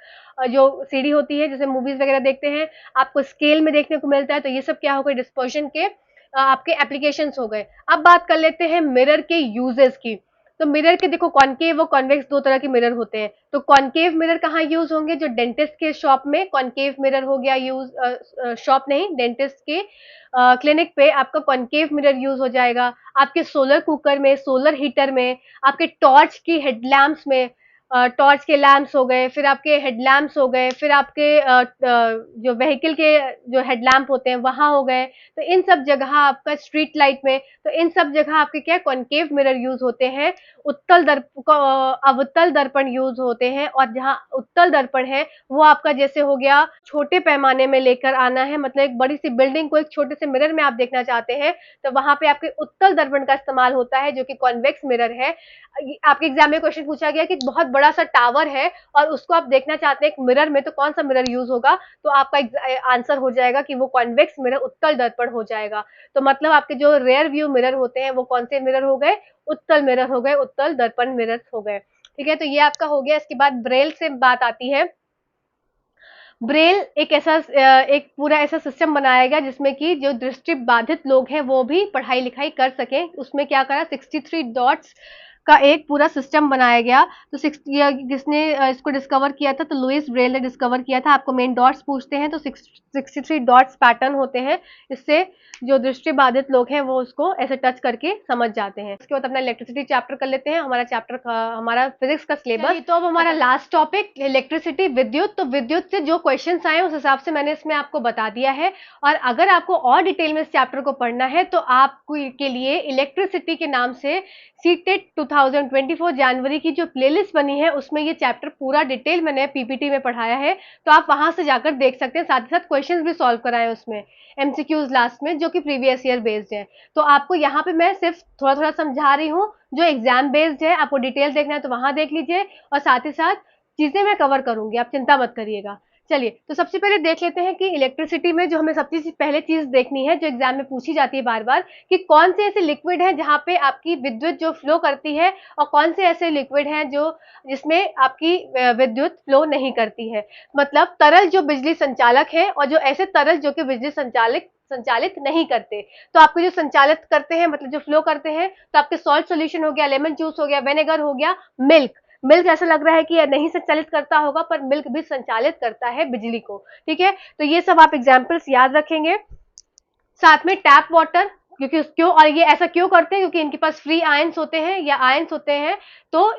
जो सीडी होती है जैसे मूवीज वगैरह देखते हैं, आपको स्केल में देखने को मिलता है। तो ये सब क्या हो गए, डिस्पर्शन के आपके एप्लीकेशंस हो गए। अब बात कर लेते हैं मिरर के यूजेस की। तो मिरर के देखो कॉनकेव और कॉन्वेक्स 2 तरह के मिरर होते हैं। तो कॉनकेव मिरर कहाँ यूज होंगे, जो डेंटिस्ट के शॉप में कॉनकेव मिरर हो गया यूज, शॉप नहीं, डेंटिस्ट के क्लिनिक पे आपका कॉनकेव मिरर यूज हो जाएगा। आपके सोलर कुकर में, सोलर हीटर में, आपके टॉर्च की हेडलैम्प्स में, टॉर्च के लैंप्स हो गए, फिर आपके हेडलैम्प्स हो गए, फिर आपके जो व्हीकल के जो हेडलैम्प होते हैं वहां हो गए। तो इन सब जगह आपका स्ट्रीट लाइट में, तो इन सब जगह आपके क्या कॉनकेव मिरर यूज होते हैं। अवतल दर्पण यूज होते हैं, और जहां उत्तल दर्पण है वो आपका जैसे हो गया छोटे पैमाने में लेकर आना है, मतलब एक बड़ी सी बिल्डिंग को एक छोटे से मिरर में आप देखना चाहते हैं तो वहां पे आपके उत्तल दर्पण का इस्तेमाल होता है, जो कि कॉन्वेक्स मिरर है। आपके एग्जाम में क्वेश्चन पूछा गया कि बहुत बड़ा सा टावर है और उसको आप देखना चाहते हैं एक मिरर में, तो कौन सा मिरर यूज होगा, तो आपका आंसर हो जाएगा कि वो कॉन्वेक्स मिरर, उत्तल दर्पण हो जाएगा। तो मतलब आपके जो रेयर व्यू मिरर होते हैं वो कौन से मिरर हो गए, उत्तल मिरर हो गए, उत्तल दर्पण मिरर हो गए। ठीक है, तो ये आपका हो गया। इसके बाद ब्रेल से बात आती है। ब्रेल एक पूरा ऐसा सिस्टम बनाया गया जिसमें कि जो दृष्टि बाधित लोग हैं वो भी पढ़ाई लिखाई कर सकें। उसमें क्या करा, 63 डॉट्स का एक पूरा सिस्टम बनाया गया। तो किसने इसको डिस्कवर किया था? तो लुइस ब्रेल ने डिस्कवर किया था। आपको मेन डॉट्स पूछते हैं तो 63 डॉट्स पैटर्न होते हैं, इससे जो दृष्टि बाधित लोग हैं वो उसको ऐसे टच करके समझ जाते हैं। इसके बाद अपना इलेक्ट्रिसिटी चैप्टर कर लेते हैं, हमारा फिजिक्स का सिलेबस। तो अब हमारा लास्ट टॉपिक इलेक्ट्रिसिटी, विद्युत। तो विद्युत से जो क्वेश्चन आए उस हिसाब से मैंने इसमें आपको बता दिया है, और अगर आपको और डिटेल में इस चैप्टर को पढ़ना है तो आपको के लिए इलेक्ट्रिसिटी के नाम से सीटेट 2024 जनवरी की जो प्लेलिस्ट बनी है उसमें ये चैप्टर पूरा डिटेल मैंने पीपीटी में पढ़ाया है, तो आप वहां से जाकर देख सकते हैं। साथ ही साथ क्वेश्चंस भी सॉल्व कराए उसमें, एमसीक्यूज लास्ट में, जो कि प्रीवियस ईयर बेस्ड है। तो आपको यहाँ पे मैं सिर्फ थोड़ा थोड़ा समझा रही हूँ, जो एग्जाम बेस्ड है आपको डिटेल देखना है तो वहां देख लीजिए, और साथ ही साथ चीजें मैं कवर करूंगी, आप चिंता मत करिएगा। चलिए, तो सबसे पहले देख लेते हैं कि इलेक्ट्रिसिटी में जो हमें सबसे पहले चीज देखनी है, जो एग्जाम में पूछी जाती है बार बार, कि कौन से ऐसे लिक्विड हैं जहां पे आपकी विद्युत जो फ्लो करती है, और कौन से ऐसे लिक्विड हैं जो जिसमें आपकी विद्युत फ्लो नहीं करती है। मतलब तरल जो बिजली संचालक है, और जो ऐसे तरल जो कि बिजली संचालित नहीं करते। तो आपको जो संचालित करते हैं, मतलब जो फ्लो करते हैं, तो आपके सॉल्ट सोल्यूशन हो गया, लेमन जूस हो गया, विनेगर हो गया, मिल्क ऐसा लग रहा है कि नहीं संचालित करता होगा, पर मिल्क भी संचालित करता है बिजली को। ठीक है, तो ये सब आप एग्जाम्पल्स याद रखेंगे। साथ में टैप वाटर, क्योंकि क्यों, और ये ऐसा क्यों करते हैं? क्योंकि इनके पास फ्री आयंस होते हैं या आयंस होते हैं, तो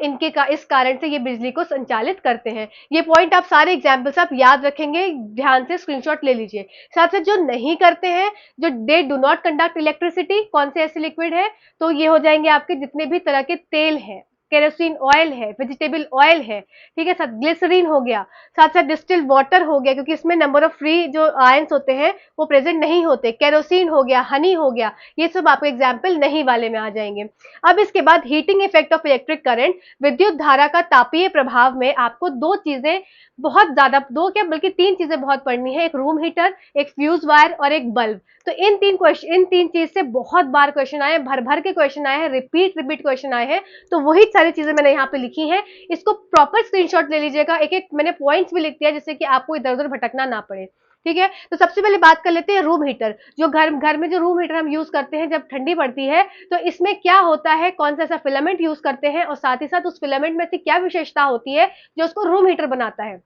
इस कारण से ये बिजली को संचालित करते हैं। ये पॉइंट आप सारे एग्जाम्पल्स आप याद रखेंगे, ध्यान से स्क्रीनशॉट ले लीजिए। साथ में जो नहीं करते हैं, जो they do not conduct electricity, कौन से ऐसे लिक्विड है? तो ये हो जाएंगे आपके जितने भी तरह के तेल हैं, केरोसिन ऑयल है, वेजिटेबल ऑयल है, ठीक है, साथ ग्लिसरीन हो गया, साथ साथ डिस्टिल्ड वाटर हो गया, क्योंकि इसमें नंबर ऑफ फ्री जो आयंस होते हैं वो प्रेजेंट नहीं होते, केरोसिन हो गया, हनी हो गया, ये सब आपको एग्जाम्पल नहीं वाले में आ जाएंगे। अब इसके बाद heating effect of electric current, विद्युत धारा का तापीय प्रभाव में आपको दो चीजें बहुत ज्यादा, दो क्या बल्कि तीन चीजें बहुत पढ़नी है, एक रूम हीटर, एक फ्यूज वायर और एक बल्ब। तो इन तीन चीज से बहुत बार क्वेश्चन आए, भर भर के क्वेश्चन आए हैं, रिपीट क्वेश्चन आए हैं, तो वही सारी चीजें मैंने यहाँ पे लिखी हैं। इसको प्रॉपर स्क्रीनशॉट ले लीजिएगा, एक एक मैंने पॉइंट्स भी लिख दिया जिससे कि आपको इधर उधर भटकना ना पड़े। ठीक है, तो सबसे पहले बात कर लेते हैं रूम हीटर। जो घर में जो रूम हीटर हम यूज करते हैं जब ठंडी पड़ती है, तो इसमें क्या होता है, कौन सा ऐसा फिलामेंट यूज करते हैं, और साथ ही साथ उस फिलामेंट में से क्या विशेषता होती है जो उसको रूम हीटर बनाता है।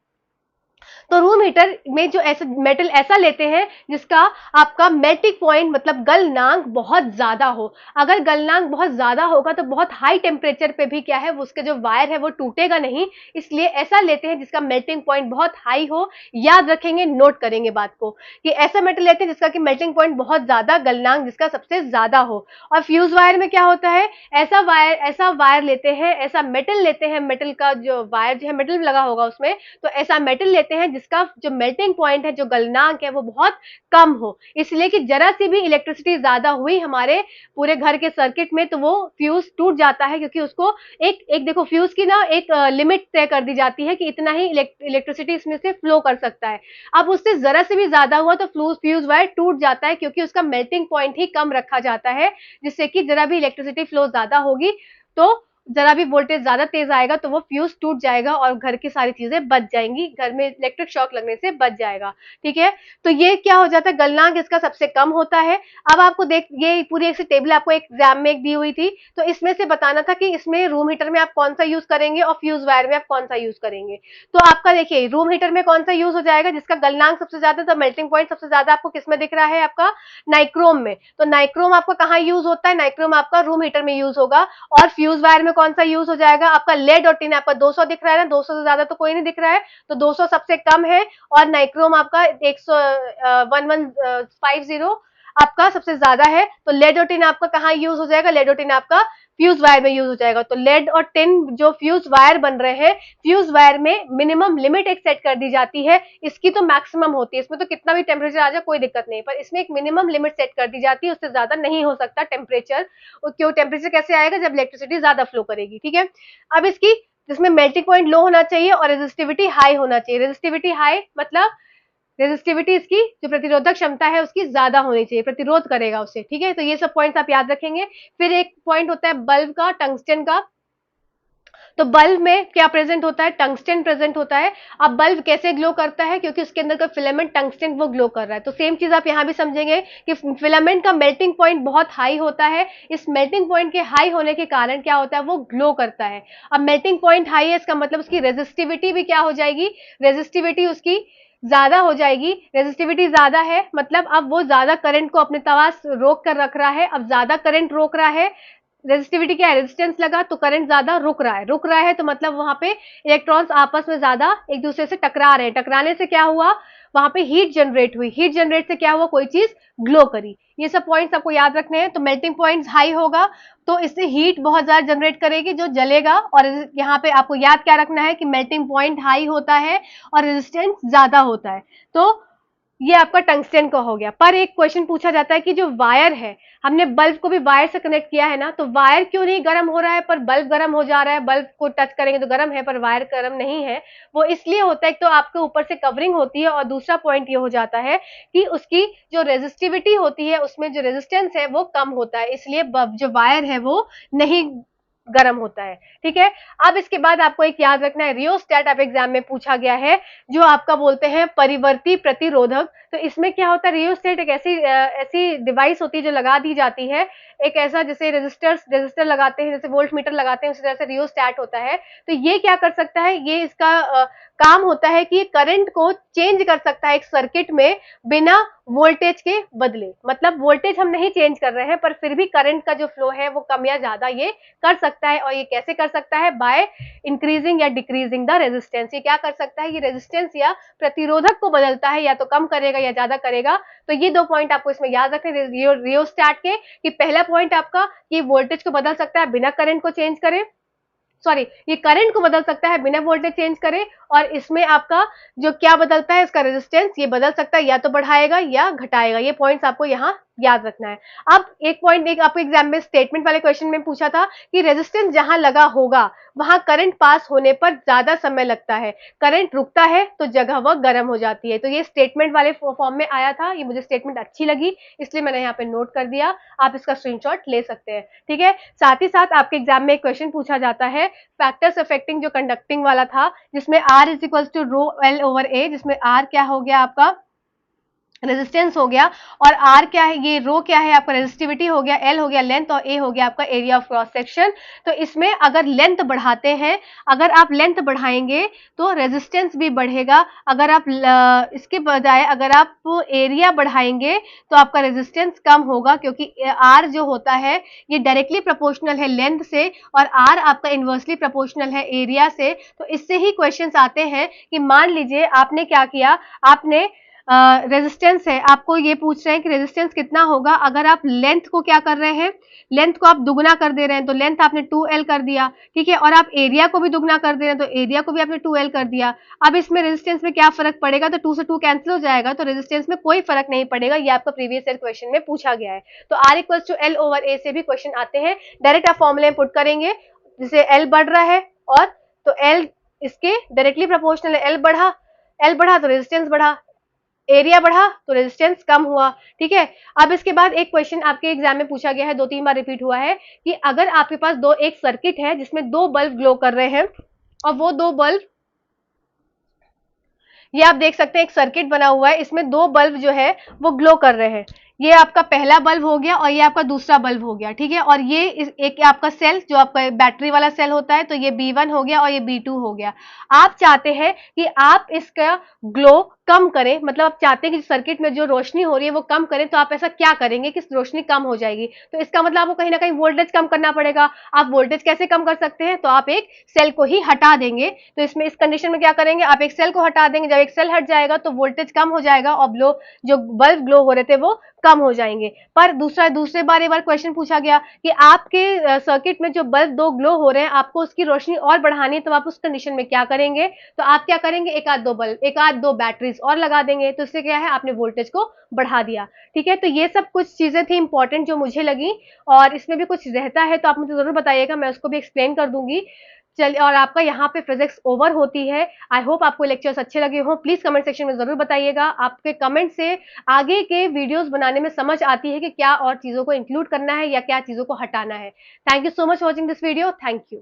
तो रूम हीटर में जो ऐसा मेटल ऐसा लेते हैं जिसका आपका मेल्टिंग पॉइंट, मतलब गलनांक बहुत ज्यादा हो। अगर गलनांक बहुत ज्यादा होगा तो बहुत हाई टेम्परेचर पे भी क्या है, उसके जो वायर है वो टूटेगा नहीं, इसलिए ऐसा लेते हैं जिसका मेल्टिंग पॉइंट बहुत हाई हो। याद रखेंगे, नोट करेंगे बात को, कि ऐसा मेटल लेते हैं जिसका कि मेल्टिंग पॉइंट बहुत ज्यादा, गलनांक जिसका सबसे ज्यादा हो। और फ्यूज वायर में क्या होता है, ऐसा वायर लेते हैं, ऐसा मेटल लेते हैं, मेटल का जो वायर जो है मेटल लगा होगा उसमें, तो ऐसा मेटल लेते हैं जिसका जो मेल्टिंग पॉइंट है, जो गलनांक है, वो बहुत कम हो। इसलिए कि जरा सी भी इलेक्ट्रिसिटी ज्यादा हुई हमारे पूरे घर के सर्किट में तो वो फ्यूज टूट जाता है, क्योंकि उसको एक देखो फ्यूज की ना एक लिमिट तय कर दी जाती है कि इतना ही इलेक्ट्रिसिटी इसमें से फ्लो कर सकता है। अब उससे जरा से भी ज्यादा हुआ तो फ्यूज वायर टूट जाता है, क्योंकि उसका मेल्टिंग पॉइंट ही कम रखा जाता है, जिससे कि जरा भी इलेक्ट्रिसिटी फ्लो ज्यादा होगी तो जरा भी वोल्टेज ज्यादा तेज आएगा तो वो फ्यूज टूट जाएगा और घर की सारी चीजें बच जाएंगी, घर में इलेक्ट्रिक शॉक लगने से बच जाएगा। ठीक है, तो ये क्या हो जाता है, गलनांक इसका सबसे कम होता है। अब आपको ये पूरी एक टेबल आपको एग्जाम में एक दी हुई थी, तो इसमें से बताना था कि इसमें रूम हीटर में आप कौन सा यूज करेंगे और फ्यूज वायर में आप कौन सा यूज करेंगे। तो आपका देखिए रूम हीटर में कौन सा यूज हो जाएगा, जिसका गलनांक सबसे ज्यादा, तो मेल्टिंग पॉइंट सबसे ज्यादा आपको किसमें दिख रहा है, आपका नाइक्रोम में। तो नाइक्रोम आपका कहाँ यूज होता है, नाइक्रोम आपका रूम हीटर में यूज होगा। और फ्यूज वायर में कौन सा यूज हो जाएगा, आपका लेड और टिन। आपका 200 दिख रहा है ना, 200 से ज्यादा तो कोई नहीं दिख रहा है, तो 200 सबसे कम है, और नाइक्रोम आपका 1150 आपका सबसे ज्यादा है। तो लेड और टिन आपका कहाँ यूज हो जाएगा, लेड और टिन आपका फ्यूज वायर में यूज हो जाएगा। तो लेड और टिन जो फ्यूज वायर बन रहे हैं, फ्यूज वायर में मिनिमम लिमिट एक सेट कर दी जाती है, इसकी तो मैक्सिमम होती है, इसमें तो कितना भी टेम्परेचर आ जाए कोई दिक्कत नहीं, पर इसमें एक मिनिमम लिमिट सेट कर दी जाती है, उससे ज्यादा नहीं हो सकता टेम्परेचर। क्यों, टेम्परेचर कैसे आएगा, जब इलेक्ट्रिसिटी ज्यादा फ्लो करेगी। ठीक है, अब इसकी जिसमें मेल्टिंग पॉइंट लो होना चाहिए और रेजिस्टिविटी हाई होना चाहिए। रेजिस्टिविटी हाई मतलब रेजिस्टिविटी इसकी जो प्रतिरोधक क्षमता है उसकी ज्यादा होनी चाहिए, प्रतिरोध करेगा उसे। ठीक है, तो ये सब पॉइंट्स आप याद रखेंगे। फिर एक पॉइंट होता है बल्ब का, टंगस्टन का। तो बल्ब में क्या प्रेजेंट होता है, टंगस्टन प्रेजेंट होता है। अब बल्ब कैसे ग्लो करता है, क्योंकि उसके अंदर का फिलामेंट टंगस्टन वो ग्लो कर रहा है। तो सेम चीज आप यहां भी समझेंगे कि फिलामेंट का मेल्टिंग पॉइंट बहुत हाई होता है, इस मेल्टिंग पॉइंट के हाई होने के कारण क्या होता है, वो ग्लो करता है। अब मेल्टिंग पॉइंट हाई है, इसका मतलब उसकी रेजिस्टिविटी भी क्या हो जाएगी, रेजिस्टिविटी उसकी ज्यादा हो जाएगी। रेजिस्टिविटी ज्यादा है मतलब अब वो ज्यादा करंट को अपने पास रोक कर रख रहा है। अब ज्यादा करंट रोक रहा है, रेजिस्टिविटी क्या है, रेजिस्टेंस लगा तो करंट ज्यादा रुक रहा है तो मतलब वहां पे इलेक्ट्रॉन्स आपस में ज्यादा एक दूसरे से टकरा रहे हैं। टकराने से क्या हुआ, वहां पे हीट जनरेट हुई, हीट जनरेट से क्या हुआ, कोई चीज ग्लो करी। ये सब पॉइंट्स आपको याद रखने हैं। तो मेल्टिंग पॉइंट हाई होगा तो इससे हीट बहुत ज्यादा जनरेट करेगी जो जलेगा। और यहाँ पे आपको याद क्या रखना है कि मेल्टिंग पॉइंट हाई होता है और रेजिस्टेंस ज्यादा होता है। तो ये आपका टंगस्टन का हो गया। पर एक क्वेश्चन पूछा जाता है कि जो वायर है, हमने बल्ब को भी वायर से कनेक्ट किया है ना, तो वायर क्यों नहीं गर्म हो रहा है पर बल्ब गर्म हो जा रहा है। बल्ब को टच करेंगे तो गर्म है पर वायर गर्म नहीं है। वो इसलिए होता है, एक तो आपके ऊपर से कवरिंग होती है और दूसरा पॉइंट ये हो जाता है कि उसकी जो रेजिस्टिविटी होती है, उसमें जो रेजिस्टेंस है वो कम होता है, इसलिए जो वायर है वो नहीं गर्म होता है। ठीक है, अब इसके बाद आपको एक याद रखना है, रियोस्टेट आप एग्जाम में पूछा गया है, जो आपका बोलते हैं परिवर्ती प्रतिरोधक। तो इसमें क्या होता है, रियोस्टेट एक ऐसी डिवाइस होती है जो लगा दी जाती है, एक ऐसा जैसे रेजिस्टर लगाते हैं, जैसे वोल्ट मीटर लगाते हैं, उसी तरह से रियोस्टेट होता है। तो ये क्या कर सकता है, ये इसका काम होता है कि करंट को चेंज कर सकता है एक सर्किट में बिना वोल्टेज के बदले। मतलब वोल्टेज हम नहीं चेंज कर रहे हैं पर फिर भी करंट का जो फ्लो है वो कम या ज्यादा ये कर सकता है। और ये कैसे कर सकता है, बाय इंक्रीजिंग या डिक्रीजिंग द रेजिस्टेंस। ये क्या कर सकता है, ये रेजिस्टेंस या प्रतिरोधक को बदलता है, या तो कम करेगा या ज्यादा करेगा। तो ये दो पॉइंट आपको इसमें याद रखने रियोस्टेट के, कि पहला पॉइंट आपका ये वोल्टेज को बदल सकता है बिना करंट को चेंज करे, सॉरी ये करंट को बदल सकता है बिना वोल्टेज चेंज करे। और इसमें आपका जो क्या बदलता है, इसका रेजिस्टेंस ये बदल सकता है, या तो बढ़ाएगा या घटाएगा। ये पॉइंट्स आपको यहाँ याद रखना है। अब एक पॉइंट एक आपको एग्जाम में स्टेटमेंट वाले क्वेश्चन में पूछा था कि रेजिस्टेंस जहां लगा होगा वहां करंट पास होने पर ज्यादा समय लगता है, करंट रुकता है तो जगह वह गर्म हो जाती है। तो ये स्टेटमेंट वाले फॉर्म में आया था, ये मुझे स्टेटमेंट अच्छी लगी इसलिए मैंने यहाँ पे नोट कर दिया। आप इसका स्क्रीनशॉट ले सकते हैं। ठीक है, साथ ही साथ आपके एग्जाम में एक क्वेश्चन पूछा जाता है फैक्टर्स अफेक्टिंग जो कंडक्टिंग वाला था, जिसमें R is equal to rho L over A, जिसमें R क्या हो गया आपका रेजिस्टेंस हो गया, और R क्या है, ये रो क्या है आपका रेजिस्टिविटी हो गया, L हो गया लेंथ, और A हो गया आपका एरिया ऑफ क्रॉस सेक्शन। तो इसमें अगर लेंथ बढ़ाते हैं, अगर आप लेंथ बढ़ाएंगे तो रेजिस्टेंस भी बढ़ेगा। अगर आप इसके बजाय अगर आप एरिया बढ़ाएंगे तो आपका रेजिस्टेंस कम होगा, क्योंकि R जो होता है ये डायरेक्टली प्रोपोर्शनल है लेंथ से, और R आपका इनवर्सली प्रोपोर्शनल है एरिया से। तो इससे ही क्वेश्चंस आते हैं कि मान लीजिए आपने क्या किया, आपने रेजिस्टेंस है, आपको ये पूछ रहे हैं कि रेजिस्टेंस कितना होगा। अगर आप लेंथ को क्या कर रहे हैं, लेंथ को आप दुगना कर दे रहे हैं, तो लेंथ आपने 2L कर दिया। ठीक है, और आप एरिया को भी दुगना कर दे रहे हैं तो एरिया को भी आपने 2L कर दिया। अब इसमें रेजिस्टेंस में क्या फर्क पड़ेगा, तो 2 से 2 कैंसिल हो जाएगा, तो रेजिस्टेंस में कोई फर्क नहीं पड़ेगा। ये आपका प्रीवियस ईयर क्वेश्चन में पूछा गया है। तो R equal to L over A से भी क्वेश्चन आते हैं, डायरेक्ट आप फॉर्मूले पुट करेंगे, जिसे L बढ़ रहा है और तो L इसके डायरेक्टली प्रोपोर्शनल है, L बढ़ा तो रेजिस्टेंस बढ़ा, एरिया बढ़ा तो रेजिस्टेंस कम हुआ। ठीक है, अब इसके बाद एक क्वेश्चन आपके एग्जाम में पूछा गया है, 2-3 बार रिपीट हुआ है, कि अगर आपके पास एक सर्किट है जिसमें 2 बल्ब ग्लो कर रहे हैं, और वो 2 बल्ब, ये आप देख सकते हैं एक सर्किट बना हुआ है, इसमें 2 बल्ब जो है वो ग्लो कर रहे हैं। ये आपका पहला बल्ब हो गया और ये आपका दूसरा बल्ब हो गया। ठीक है, और ये एक आपका सेल जो आपका बैटरी वाला सेल होता है, तो ये B1 हो गया और ये B2 हो गया। आप चाहते हैं कि आप इसका ग्लो कम करें, मतलब आप चाहते हैं कि सर्किट में जो रोशनी हो रही है वो कम करें, तो आप ऐसा क्या करेंगे कि रोशनी कम हो जाएगी। तो इसका मतलब आपको कहीं ना कहीं वोल्टेज कम करना पड़ेगा। आप वोल्टेज कैसे कम कर सकते हैं, तो आप एक सेल को ही हटा देंगे। तो इसमें इस कंडीशन में क्या करेंगे, आप एक सेल को हटा देंगे, जब एक सेल हट जाएगा तो वोल्टेज कम हो जाएगा और जो बल्ब ग्लो हो रहे थे वो कम हो जाएंगे। पर दूसरे बार एक बार क्वेश्चन पूछा गया कि आपके सर्किट में जो बल्ब 2 ग्लो हो रहे हैं, आपको उसकी रोशनी और बढ़ानी है, तो आप उस कंडीशन में क्या करेंगे, तो आप क्या करेंगे, एक आध दो बैटरीज और लगा देंगे। तो इससे क्या है, आपने वोल्टेज को बढ़ा दिया। ठीक है, तो ये सब कुछ चीजें थी इंपॉर्टेंट जो मुझे लगी, और इसमें भी कुछ रहता है तो आप मुझे जरूर बताइएगा, मैं उसको भी एक्सप्लेन कर दूंगी। चलिए, और आपका यहाँ पे फिजिक्स ओवर होती है। आई होप आपको लेक्चर्स अच्छे लगे हो। प्लीज कमेंट सेक्शन में जरूर बताइएगा। आपके कमेंट से आगे के वीडियोस बनाने में समझ आती है कि क्या और चीजों को इंक्लूड करना है या क्या चीजों को हटाना है। Thank you so much watching this video. Thank you.